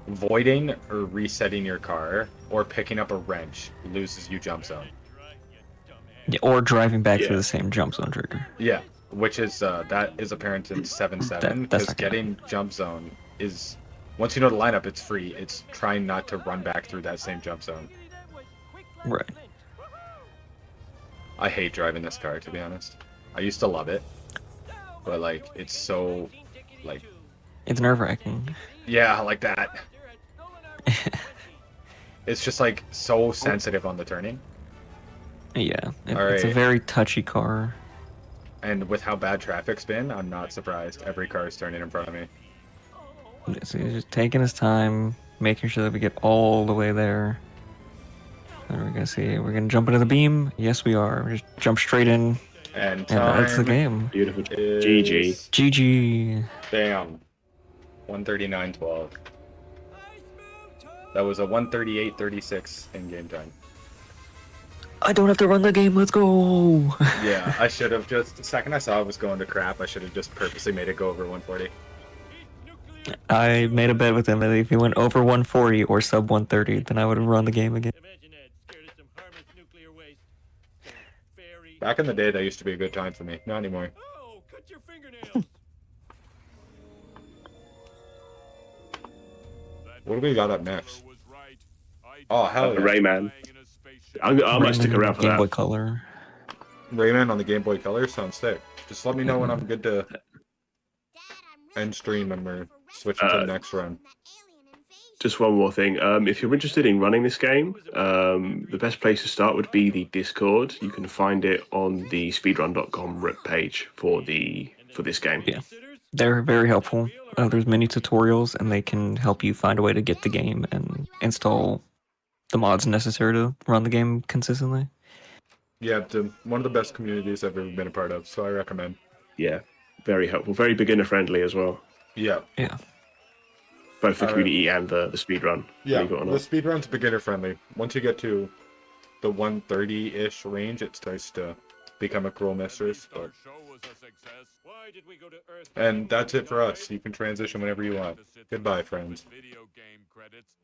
voiding or resetting your car or picking up a wrench loses you jump zone. Yeah, or driving back through the same jump zone trigger. Yeah, which is that is apparent in 7.7, because getting jump zone is, once you know the lineup, it's free. It's trying not to run back through that same jump zone. Right. I hate driving this car, to be honest. I used to love it, but like it's so like it's nerve-wracking. Yeah, like that. It's just like so sensitive on the turning. Yeah, it's a very touchy car. And with how bad traffic's been, I'm not surprised. Every car is turning in front of me. So he's just taking his time, making sure that we get all the way there. And we're gonna see. We're gonna jump into the beam. Yes, we are. We just jump straight in. And that's the game. Beautiful. GG. GG. Damn. 139.12. That was a 138.36 in game time. I don't have to run the game. Let's go. Yeah, I should have just. The second I saw it was going to crap, I should have just purposely made it go over 140. I made a bet with him that if he went over 140 or sub 130, then I would have run the game again. Imagine that, scared of some harmless nuclear waste. So very... Back in the day, that used to be a good time for me. Not anymore. Oh, cut your fingernails! What do we got up next? Oh, hell yeah. Rayman. I might stick around for Game that. Boy Color. Rayman on the Game Boy Color sounds sick. Just let me know when I'm good to Dad, I'm really end stream and we're for switching to the Uh, next run. that alien invasion. Just one more thing. If you're interested in running this game, the best place to start would be the Discord. You can find it on the speedrun.com page for this game. Yeah. They're very helpful. There's many tutorials, and they can help you find a way to get the game and install the mods necessary to run the game consistently. Yeah, one of the best communities I've ever been a part of, so I recommend. Yeah, very helpful, very beginner friendly as well. Yeah. Yeah. Both the Alright. community and the speedrun. Yeah, believe it or the not. speedrun's beginner friendly. Once you get to the 130-ish range, it starts to become a cruel mistress. But... Why did we go to Earth? And that's it for us. You can transition whenever you want. Goodbye, friends. Video game credits.